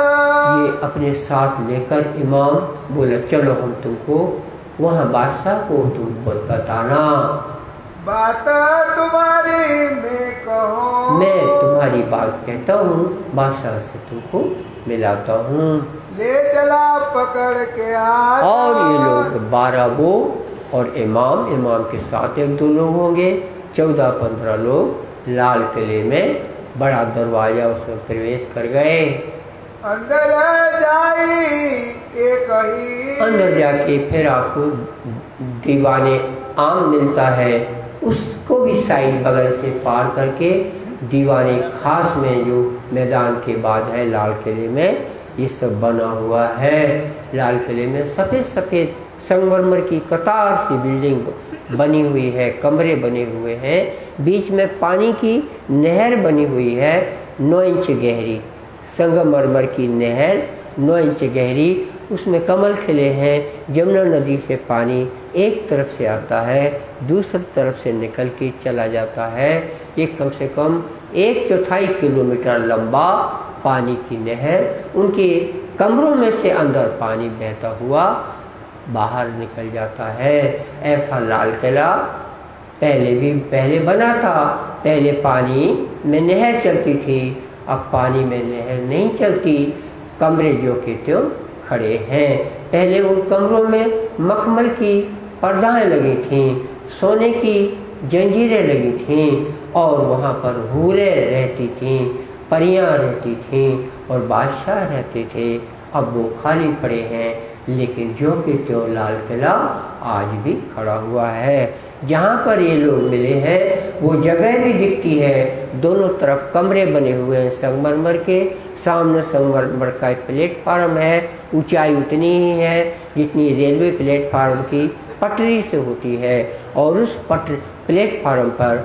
ये अपने साथ लेकर इमाम बोला चलो हम तुमको वहाँ बादशाह को तुम बताना, बात तुम्हारी मैं कहूँ, मैं तुम्हारी बात कहता हूँ, बादशाह से तुमको मिलाता हूँ। ले चला पकड़ के हाथ। और ये लोग 12 वो और इमाम के साथ 1-2 लोग होंगे, 14-15 लोग लाल किले में बड़ा दरवाजा उसमें प्रवेश कर गए। अंदर जाके फिर आपको दीवाने आम मिलता है, उसको भी साइड बगल से पार करके दीवाने खास में जो मैदान के बाद है लाल किले में, ये सब बना हुआ है। लाल किले में सफ़ेद सफ़ेद संगमरमर की कतार सी बिल्डिंग बनी हुई है, कमरे बने हुए हैं, बीच में पानी की नहर बनी हुई है 9 इंच गहरी, संगमरमर की नहर 9 इंच गहरी, उसमें कमल खिले हैं। जमुना नदी से पानी एक तरफ से आता है, दूसरी तरफ से निकल के चला जाता है। ये कम से कम 1/4 किलोमीटर लंबा पानी की नहर, उनके कमरों में से अंदर पानी बहता हुआ बाहर निकल जाता है। ऐसा लाल किला पहले बना था। पहले पानी में नहर चलती थी, अब पानी में नहर नहीं चलती, कमरे जो के त्यों खड़े हैं। पहले उन कमरों में मखमल की पर्दाएं लगी थीं, सोने की जंजीरें लगी थीं और वहाँ पर हूरें रहती थीं, परियां रहती थीं और बादशाह रहते थे। अब वो खाली पड़े हैं, लेकिन जो कि त्यों लाल किला आज भी खड़ा हुआ है। जहाँ पर ये लोग मिले हैं वो जगह भी दिखती है, दोनों तरफ कमरे बने हुए हैं संगमरमर के, सामने संगमरमर का एक प्लेटफार्म है, ऊंचाई उतनी ही है जितनी रेलवे प्लेटफार्म की पटरी से होती है। और उस प्लेटफार्म पर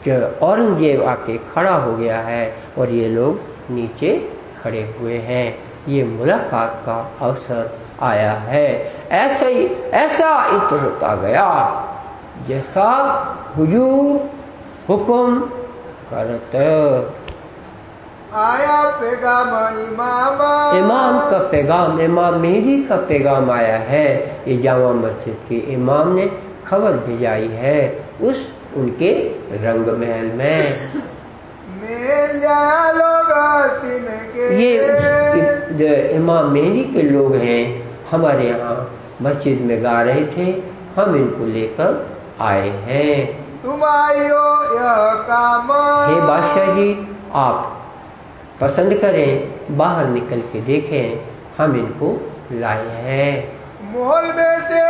जो औरंगजेब आके खड़ा हो गया है और ये लोग नीचे खड़े हुए हैं। ये मुलाकात का अवसर आया है। ऐसा इत होता गया जैसा हुजूर हुक्म करते। आया पैगाम इमाम का पैगाम, इमाम मेहदी का पैगाम आया है। ये जामा मस्जिद के इमाम ने खबर भिजाई है उस उनके रंग महल में। ये इमाम मेहदी के लोग हैं, हमारे यहाँ मस्जिद में गा रहे थे, हम इनको लेकर आए हैं। तुम आयो यह काम, हे बादशाह जी आप पसंद करें, बाहर निकल के देखें, हम इनको लाए हैं। मोहल में से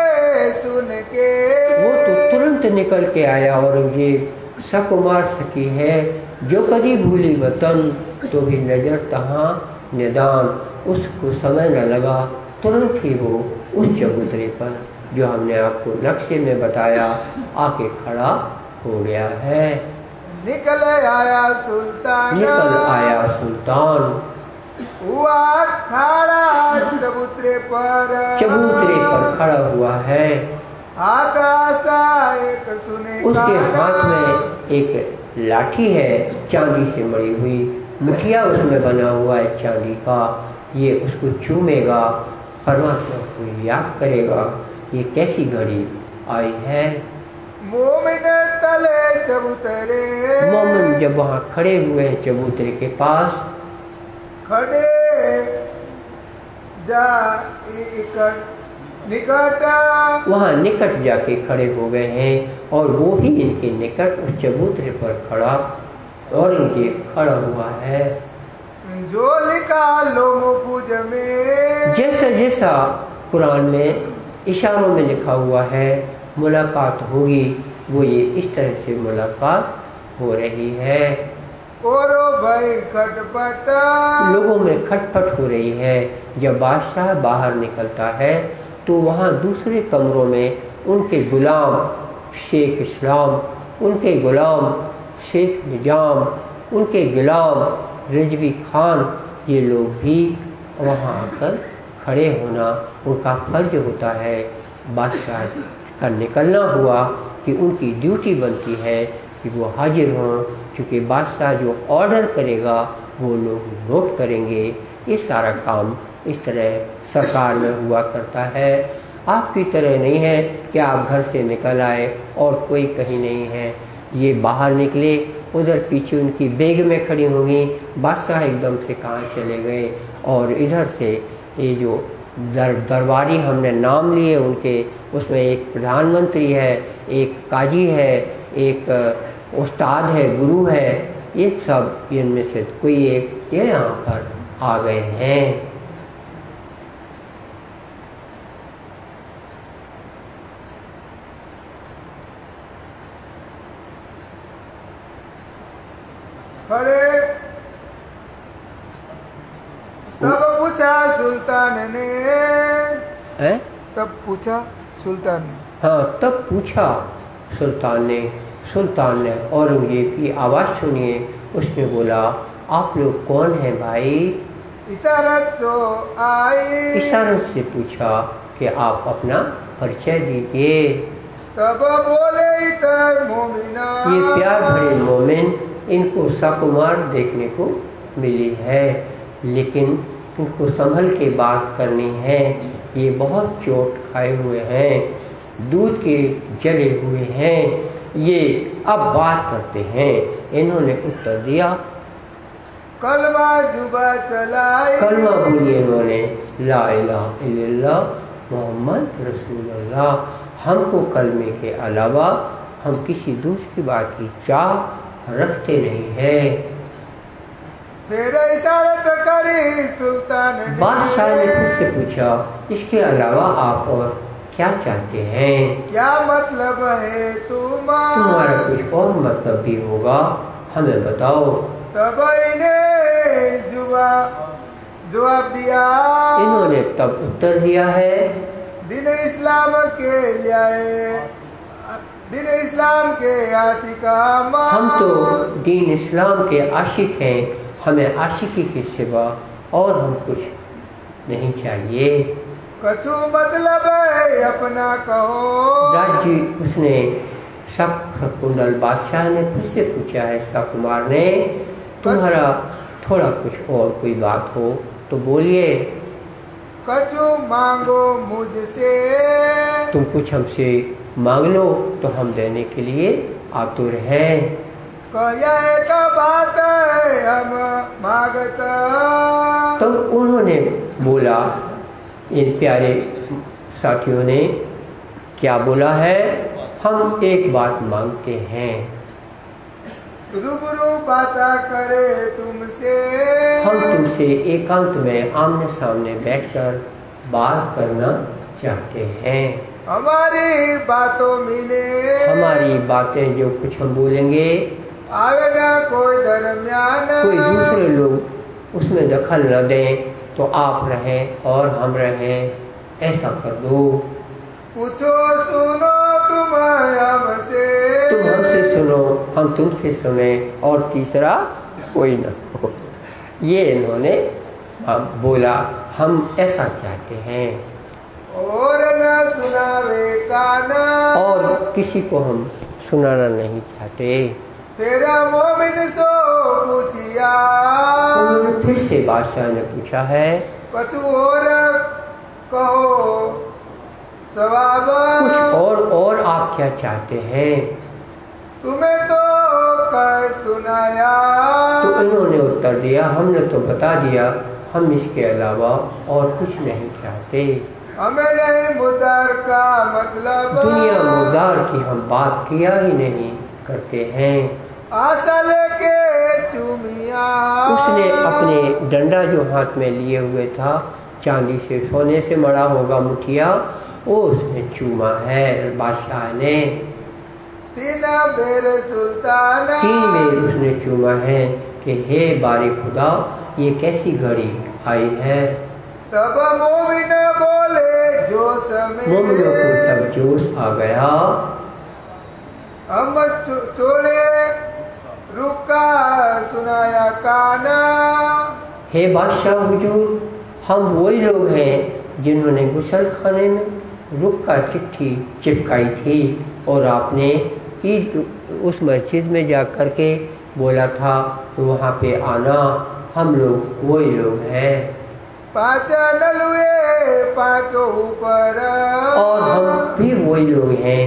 सुन के वो तो तुरंत निकल के आया और ये सकुमार सकी है, जो कभी भूली वतन तो भी नजर तहाँ निदान। उसको समय न लगा, तुरंत ही वो उस चबूतरे पर जो हमने आपको नक्शे में बताया आके खड़ा हो गया है। निकल आया सुल्तान हुआ खड़ा चबूतरे पर खड़ा हुआ है। हाथ आसा एक सुने उसके हाथ में एक लाठी है चांदी से मड़ी हुई, मुठिया उसमें बना हुआ है चांदी का। ये उसको चूमेगा परमात्मा को याद करेगा। ये कैसी घड़ी आई है। मोमिन तले चबूतरे, मोमिन जब वहाँ खड़े हुए हैं चबूतरे के पास, खड़े जा निकट, वहाँ निकट जाके खड़े हो गए हैं और वो ही इनके निकट उस चबूतरे पर खड़ा और इनके खड़ा हुआ है। जो लिखा लोगों पूज में, जैसा जैसा कुरान में इशारों में लिखा हुआ है मुलाकात होगी, वो ये इस तरह से मुलाकात हो रही है। और भाई खटपट, लोगों में खटपट हो रही है। जब बादशाह बाहर निकलता है तो वहाँ दूसरे कमरों में उनके गुलाम शेख इस्लाम, उनके गुलाम शेख निजाम, उनके गुलाम रिजवी खान, ये लोग भी वहाँ आकर खड़े होना उनका फर्ज होता है। बादशाह का निकलना हुआ कि उनकी ड्यूटी बनती है कि वो हाजिर हों, क्योंकि बादशाह जो ऑर्डर करेगा वो लोग नोट करेंगे। ये सारा काम इस तरह सरकार में हुआ करता है। आपकी तरह नहीं है कि आप घर से निकल आए और कोई कहीं नहीं है। ये बाहर निकले, उधर पीछे उनकी बेग में खड़ी होंगी, बादशाह एकदम से कहाँ चले गए। और इधर से ये जो दरबारी हमने नाम लिए उनके, उसमें एक प्रधानमंत्री है, एक काजी है, एक उस्ताद है, गुरु है, ये सब इनमें से कोई एक ये यहाँ पर आ गए हैं। खड़े तब पूछा सुल्तान ने, तब पूछा सुल्तान ने, हाँ तब पूछा सुल्तान ने औरंगजेब की आवाज़ सुनिए। उसने बोला आप लोग कौन हैं भाई। इशारत सो आई, इशारत से पूछा कि आप अपना परिचय दीजिए। तब बोले मोमिना, ये प्यार भरे मोमिन, इनको सकुमार देखने को मिली है, लेकिन इनको संभल के बात करनी है। ये बहुत चोट खाए हुए हैं, दूध के जले हुए हैं, ये अब बात करते हैं। इन्होंने उत्तर दिया कलमा जुबा चलाई, कलमा बोली इन्होंने, ला इलाहा इल्लल्लाह मोहम्मद रसूलुल्लाह। हमको कलमे के अलावा हम किसी दूसरी बात की चाह रखते नहीं है। फिर इशारत करी सुल्तान ने, बादशाह ने मुझसे पूछा इसके अलावा आप और क्या चाहते हैं। क्या मतलब है तुम्हारा कुछ और मतलब भी होगा, हमें बताओ। तब इन्हें जवाब दिया, इन्होंने तब उत्तर दिया है दिन इस्लाम के लिए, दिन इस्लाम के आशिका, हम तो दीन इस्लाम के आशिक हैं, हमें आशिकी के सिवा और हम कुछ नहीं चाहिए। कछु मतलब है अपना कहो। राज्य उसने शक बादशाह ने फिर से पूछा है, सकुमार ने, तुम्हारा थोड़ा कुछ और कोई बात हो तो बोलिए। कछु मांगो मुझसे, तुम कुछ हमसे मांग लो तो हम देने के लिए आतुर हैं। का बात है हम मांगता। तो उन्होंने बोला, इन प्यारे साथियों ने क्या बोला है, हम एक बात मांगते हैं। रूबरू बाता करे तुमसे, हम तुमसे एकांत में आमने सामने बैठकर बात करना चाहते हैं। हमारी बातों मिले, हमारी बातें जो कुछ हम बोलेंगे आवे ना कोई दरमियान, कोई दूसरे लोग उसमें दखल न दें, तो आप रहें और हम रहें, ऐसा कर दो। पूछो सुनो तुम हमसे, तुम हमसे सुनो हम तुमसे सुने, और तीसरा कोई न हो। ये इन्होंने बोला, हम ऐसा चाहते हैं और न सुनावे काना, और किसी को हम सुनाना नहीं चाहते। तेरा मोमिन सो पूछिया, फिर से बादशाह ने पूछा है, कछु और कहो सवाब। कुछ और आप क्या चाहते हैं? तुम्हें तो कह सुनाया। तो इन्होंने उत्तर दिया, हमने तो बता दिया, हम इसके अलावा और कुछ नहीं चाहते। हमें नहीं मुर्दार का मतलब। दुनिया मुर्दार की हम बात किया ही नहीं करते हैं। आशा लेके चूमिया। उसने अपने डंडा जो हाथ में लिए हुए था, चांदी से सोने से मड़ा होगा मुठिया, वो उसने चूमा है बादशाह ने। 3 बेर सुल्तान। 3 बेर उसने चूमा है कि हे बारी खुदा, ये कैसी घड़ी आई है। तब मोमिन बोले जोश में। मोमिनों को तब जोश आ गया। हम छोड़े रुका सुनाया काना। हे बादशाह हुजूर, हम वही लोग हैं जिन्होंने गुसल खाने में रुक का चिट्ठी चिपकाई थी और आपने ईद उस मस्जिद में जा कर के बोला था तो वहाँ पे आना। हम लोग वही लोग हैं। 5 नलुए 5 ऊपर। और हम भी वही लोग हैं।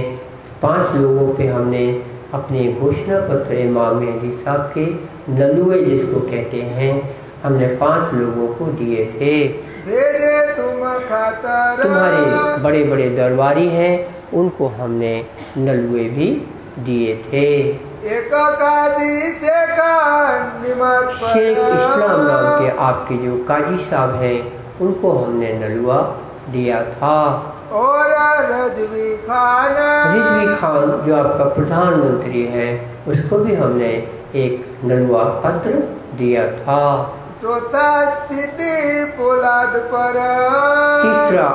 5 लोगों पे हमने अपने घोषणा पत्र इमाम मेहदी साहब के नलुए जिसको कहते हैं, हमने 5 लोगों को दिए थे। भेजे तुम खातर। तुम्हारे बड़े बड़े दरबारी हैं, उनको हमने नलुए भी दिए थे। एक काजी से का निमक पर। शेख इस्लाम नाम के आपके जो काजी साहब हैं, उनको हमने नलुआ दिया था। और रिजवी खान। रिजवी खान जो आपका प्रधानमंत्री है, उसको भी हमने एक नलुआ पत्र दिया था। चौथा स्थिति पोलाद पर। तीसरा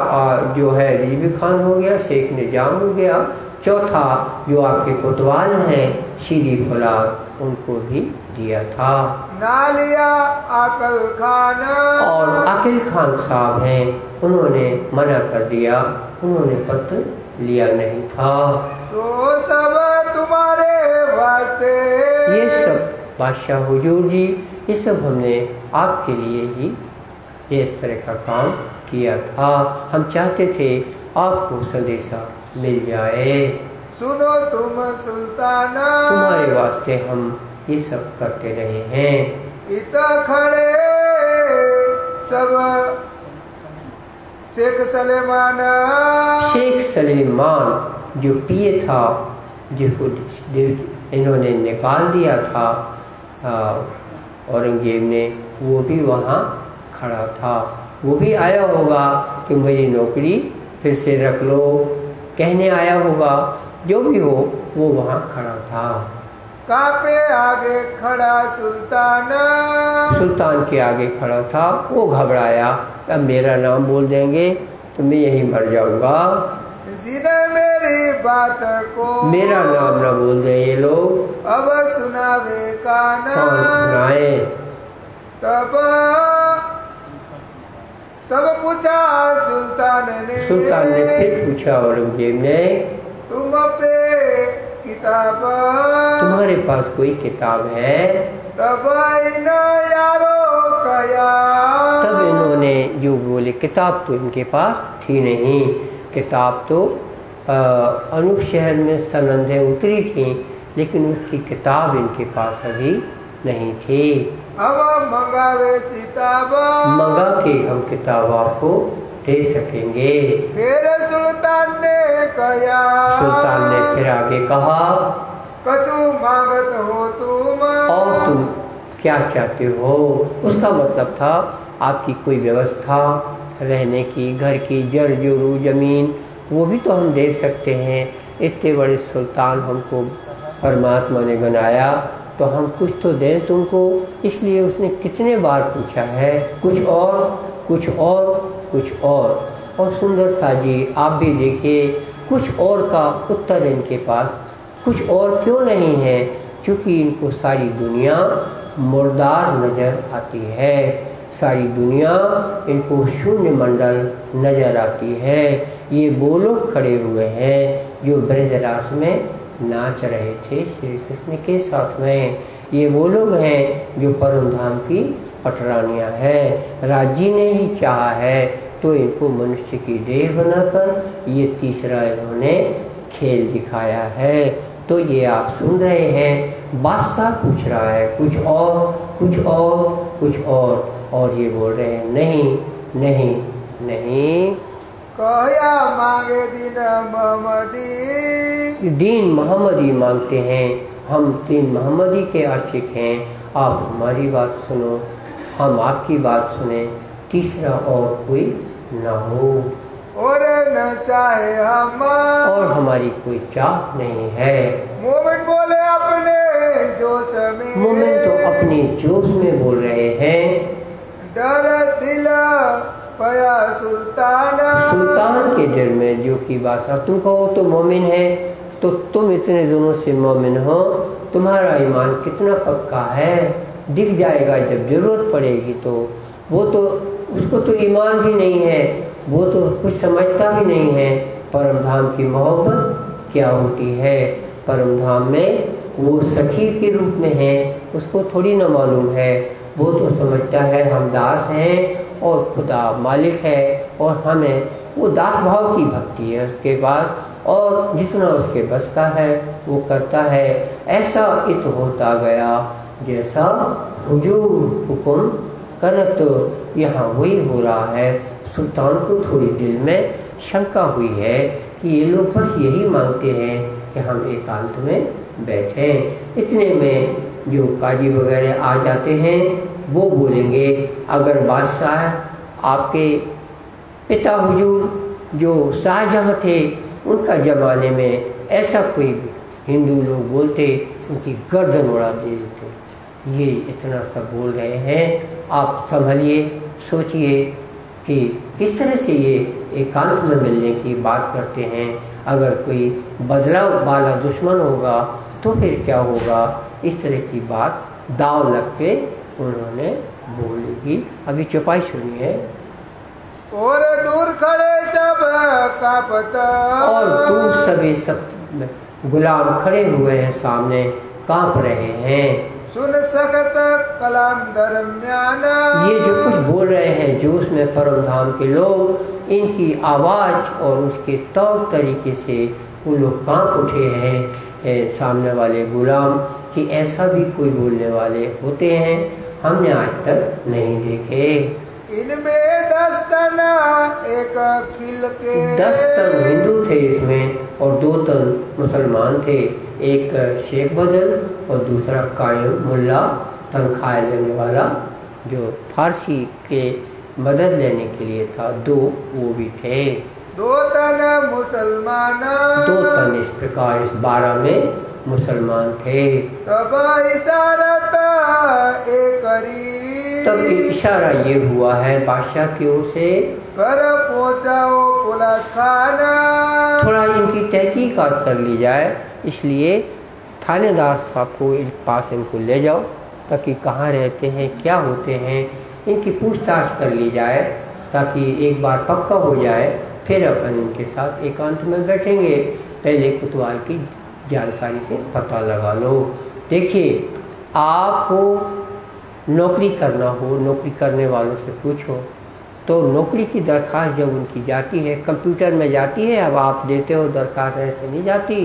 जो है रिजवी खान हो गया, शेख निजाम हो गया। चौथा जो आपके कोतवाल हैं शीरी फौलाद, उनको भी दिया था। नालिया अकल खान। और अकिल खान साहब हैं, उन्होंने मना कर दिया, उन्होंने पत्र लिया नहीं था। सो सब तुम्हारे वास्ते। ये सब बादशाह हुजूर जी, ये सब हमने आपके लिए ही इस तरह का काम किया था। हम चाहते थे आपको संदेशा मिल जाए। सुनो तुम सुल्ताना। तुम्हारे वास्ते हम ये सब करते रहे हैं। इतना खड़े सब शेख सलेमान। शेख सलेमान जो पिए था, जिसको इन्होंने निकाल दिया था औरंगजेब ने, वो भी वहाँ खड़ा था। वो भी आया होगा कि मेरी नौकरी फिर से रख लो, कहने आया होगा। जो भी हो, वो वहाँ खड़ा था। कापे आगे खड़ा सुल्तान। सुल्तान के आगे खड़ा था। वो घबराया, अब मेरा नाम बोल देंगे तो मैं यही मर जाऊंगा। जिन्हें मेरी बात को मेरा नाम ना बोल दे ये लोग, अब सुनावे काना। कौन सुनाए। तब पूछा सुल्तान ने फिर पूछा औरंगजेब ने, तुम पे किताब। तुम्हारे पास कोई किताब है? तब यारो कया। तब इन्होंने जो बोले, किताब तो इनके पास थी नहीं। किताब तो अनूप शहर में सनंदें उतरी थी, लेकिन उसकी किताब इनके पास अभी नहीं थी। अब मंगावे सिताब। मंगा के हम किताब आपको दे सकेंगे। फिर सुल्तान ने कहा। सुल्तान ने फिर आगे कहा, कछु मांगत हो तुम। और तुम क्या चाहते हो? उसका मतलब था आपकी कोई व्यवस्था रहने की, घर की, जर जोरू जमीन, वो भी तो हम दे सकते हैं। इतने बड़े सुल्तान हमको परमात्मा ने बनाया, तो हम कुछ तो दें तुमको। इसलिए उसने कितने बार पूछा है, कुछ और, कुछ और, कुछ और सुंदर सा जी आप भी देखिए, कुछ और का उत्तर इनके पास कुछ और क्यों नहीं है, क्योंकि इनको सारी दुनिया मुर्दार नजर आती है। सारी दुनिया इनको शून्य मंडल नजर आती है। ये वो लोग खड़े हुए हैं जो ब्रजरास में नाच रहे थे श्री कृष्ण के साथ में। ये वो लोग हैं जो परम धाम की पटरानियाँ हैं। राजी ने ही चाहा है तो इनको मनुष्य की देह बनाकर ये तीसरा इन्होंने खेल दिखाया है। तो ये आप सुन रहे हैं, बादशाह पूछ रहा है कुछ और कुछ और कुछ और ये बोल रहे हैं नहीं नहीं नहीं। कहया मांगे दीन मोहम्मदी, दीन मोहम्मदी मांगते हैं, हम दीन मोहम्मदी के आशिक हैं, आप हमारी बात सुनो, हम आपकी बात सुने, तीसरा और कोई ना हो और न चाहे हम, और हमारी कोई चाह नहीं है। मोमिन बोले अपने जोश में, मोमिन तो अपने जोश में बोल रहे हैं। डर दिल पया सुल्तान के दिल में जो की बात है, तुम कहो तो मोमिन है, तो तुम इतने दिनों से मोमिन हो, तुम्हारा ईमान कितना पक्का है, दिख जाएगा जब जरूरत पड़ेगी। तो वो तो उसको तो ईमान भी नहीं है, वो तो कुछ समझता भी नहीं है परम धाम की मोहब्बत क्या होती है। परम धाम में वो सखी के रूप में है, उसको थोड़ी ना मालूम है, वो तो समझता है हम दास हैं और खुदा मालिक है, और हमें वो दास भाव की भक्ति है उसके बाद, और जितना उसके बस का है वो करता है। ऐसा इत होता गया जैसा हुजूर हुक्म करत, तो यहाँ वही हो रहा है। सुल्तान को थोड़ी दिल में शंका हुई है कि ये लोग बस यही मांगते हैं कि हम एकांत में बैठें। इतने में जो काजी वगैरह आ जाते हैं वो बोलेंगे, अगर बादशाह आपके पिता हुजूर जो शाहजहां थे उनका ज़माने में ऐसा कोई हिंदू लोग बोलते, उनकी गर्दन उड़ा देते। ये इतना सब बोल रहे हैं, आप संभलिए, सोचिए कि किस तरह से ये एकांत में मिलने की बात करते हैं। अगर कोई बदलाव वाला दुश्मन होगा तो फिर क्या होगा। इस तरह की बात दाव लग के उन्होंने बोली की। अभी चौपाई सुनिए। और दूर खड़े सब का पता, और दूर सभी सब गुलाम खड़े हुए हैं सामने, कांप रहे हैं। सुन सकत कलाम दरम्यान, ये जो कुछ बोल रहे हैं जोश में परम धाम के लोग, इनकी आवाज़ और उसके तौर तरीके से वो लोग कांप उठे हैं सामने वाले गुलाम कि ऐसा भी कोई बोलने वाले होते हैं, हमने आज तक नहीं देखे। इनमें 10 तन एक खिल के, 10 तन हिंदू थे इसमें और 2 तन मुसलमान थे। एक शेख बदल और दूसरा कायम मुल्ला, तनख्वाह लेने वाला जो फारसी के मदद लेने के लिए था, 2 वो भी थे। 2 तन मुसलमान, 2 तन इस प्रकार इस 12 में मुसलमान थे। तब इशारत एक करी, तब इशारा ये हुआ है बादशाह की ओर से, कर पहुँचाओ पुलिस खाना। थोड़ा इनकी तहकीकात कर ली जाए, इसलिए थानेदार साहब को पास इनको ले जाओ ताकि कहाँ रहते हैं, क्या होते हैं, इनकी पूछताछ कर ली जाए ताकि एक बार पक्का हो जाए, फिर अपन इनके साथ एकांत में बैठेंगे। पहले कोतवाल की जानकारी से पता लगा लो। देखिए, आपको नौकरी करना हो, नौकरी करने वालों से पूछो तो नौकरी की दरख्वास्त जब उनकी जाती है कंप्यूटर में जाती है, अब आप देते हो दरख्वास्त ऐसे नहीं जाती,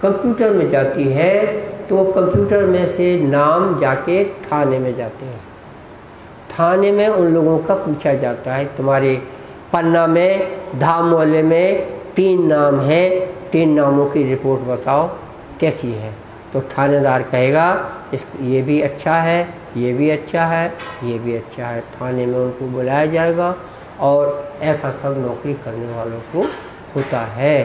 कंप्यूटर में जाती है, तो कंप्यूटर में से नाम जाके थाने में जाते हैं। थाने में उन लोगों का पूछा जाता है, तुम्हारे पन्ना में धाम मोहल्ले में 3 नाम हैं, 3 नामों की रिपोर्ट बताओ कैसी है। तो थानेदार कहेगा ये भी अच्छा है, ये भी अच्छा है, ये भी अच्छा है। थाने में उनको बुलाया जाएगा और ऐसा सब नौकरी करने वालों को होता है।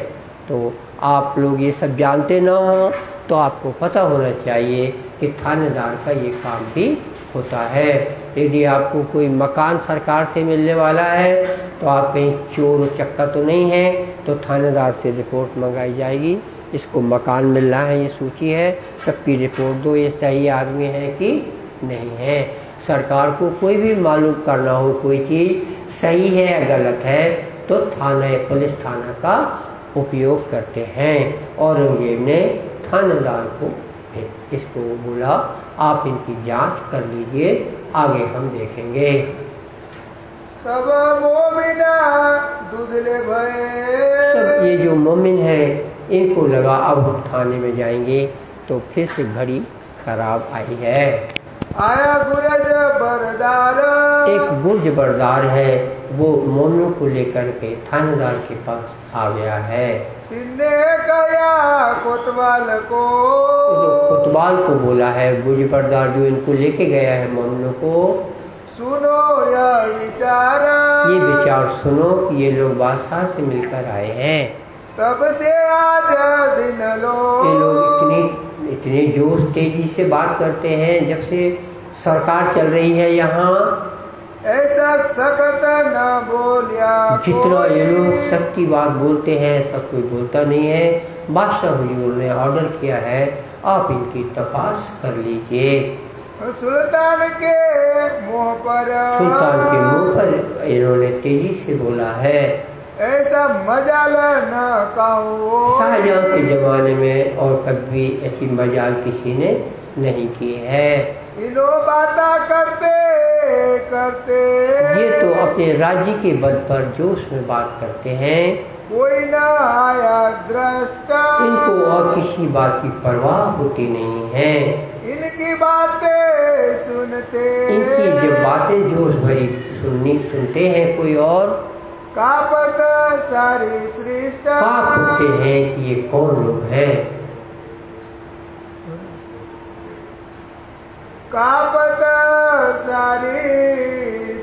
तो आप लोग ये सब जानते ना हो तो आपको पता होना चाहिए कि थानेदार का ये काम भी होता है। यदि आपको कोई मकान सरकार से मिलने वाला है तो आप कहीं चोर चक्का तो नहीं है, तो थानेदार से रिपोर्ट मंगाई जाएगी, इसको मकान मिल रहा है, ये सूची है, सबकी रिपोर्ट दो, ये सही आदमी है कि नहीं है। सरकार को कोई भी मालूम करना हो कोई चीज़ सही है या गलत है तो थाने पुलिस थाना का उपयोग करते हैं। औरंगजेब ने थानेदार को इसको बोला आप इनकी जांच कर लीजिए, आगे हम देखेंगे। सब मोमिना दूधले भये। सब ये जो मोमिन है इनको लगा अब हम थाने में जाएंगे तो फिर से घड़ी खराब आई है। आया गुरज बरदार। एक गुर्ज बरदार है वो मोमिनों को लेकर के थानेदार के पास आ गया है। तिन्ने कया कोतवाल को। तो कोतवाल को बोला है गुर्ज बरदार जो इनको लेके गया है मोमिनों को, सुनो यह विचार। ये विचार सुनो कि ये लोग बादशाह से मिलकर आए हैं। तब से आज दिन लो। ये लोग इतने जोश तेजी से बात करते हैं जब से सरकार चल रही है यहाँ। ऐसा सख्त न बोलिया। जितना ये लोग सबकी बात बोलते हैं सब कोई बोलता नहीं है। बादशाह हुजूर ने ऑर्डर किया है आप इनकी तपास कर लीजिए। सुल्तान के मुंह पर इन्होंने तेजी से बोला है ऐसा मजाल न कहो। शाहजहां के जमाने में और कभी ऐसी मजाल किसी ने नहीं की है। इनो बाता करते करते ये तो अपने राज्य के बल पर जोश में बात करते हैं। कोई न आया दृष्टा। इनको और किसी बात की परवाह होती नहीं है। इनकी बातें सुनते। इनकी जब बातें जोश भरी सुनते हैं कोई और कापत सारी सृष्टि। कांप उठते हैं कि ये कौन लोग हैं। कापत सारी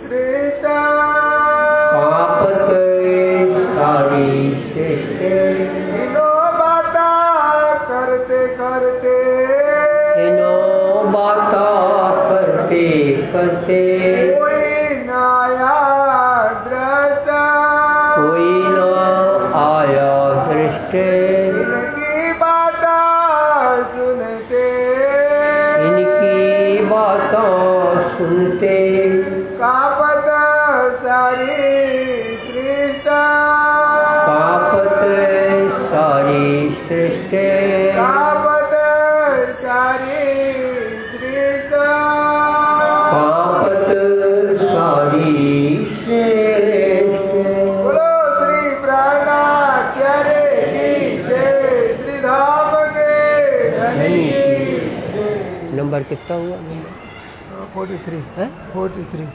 सृष्टि। कापत सारी सृष्टि। इनो बाता करते करते। इनो बाता करते करते कोई न आया दृष्टा। कोई न आया दृष्टि। इनकी बाता सुनते। इनकी बातों सुनते कापत सारी सृष्टि। कापत सारी सृष्टि। कापत सारी सृष्टि। कापत सारी सृष्टि। बोलो श्री प्राणाचार्य की जय। श्री धाम के धनी की जय। नंबर कितना हुआ? 43 है 43।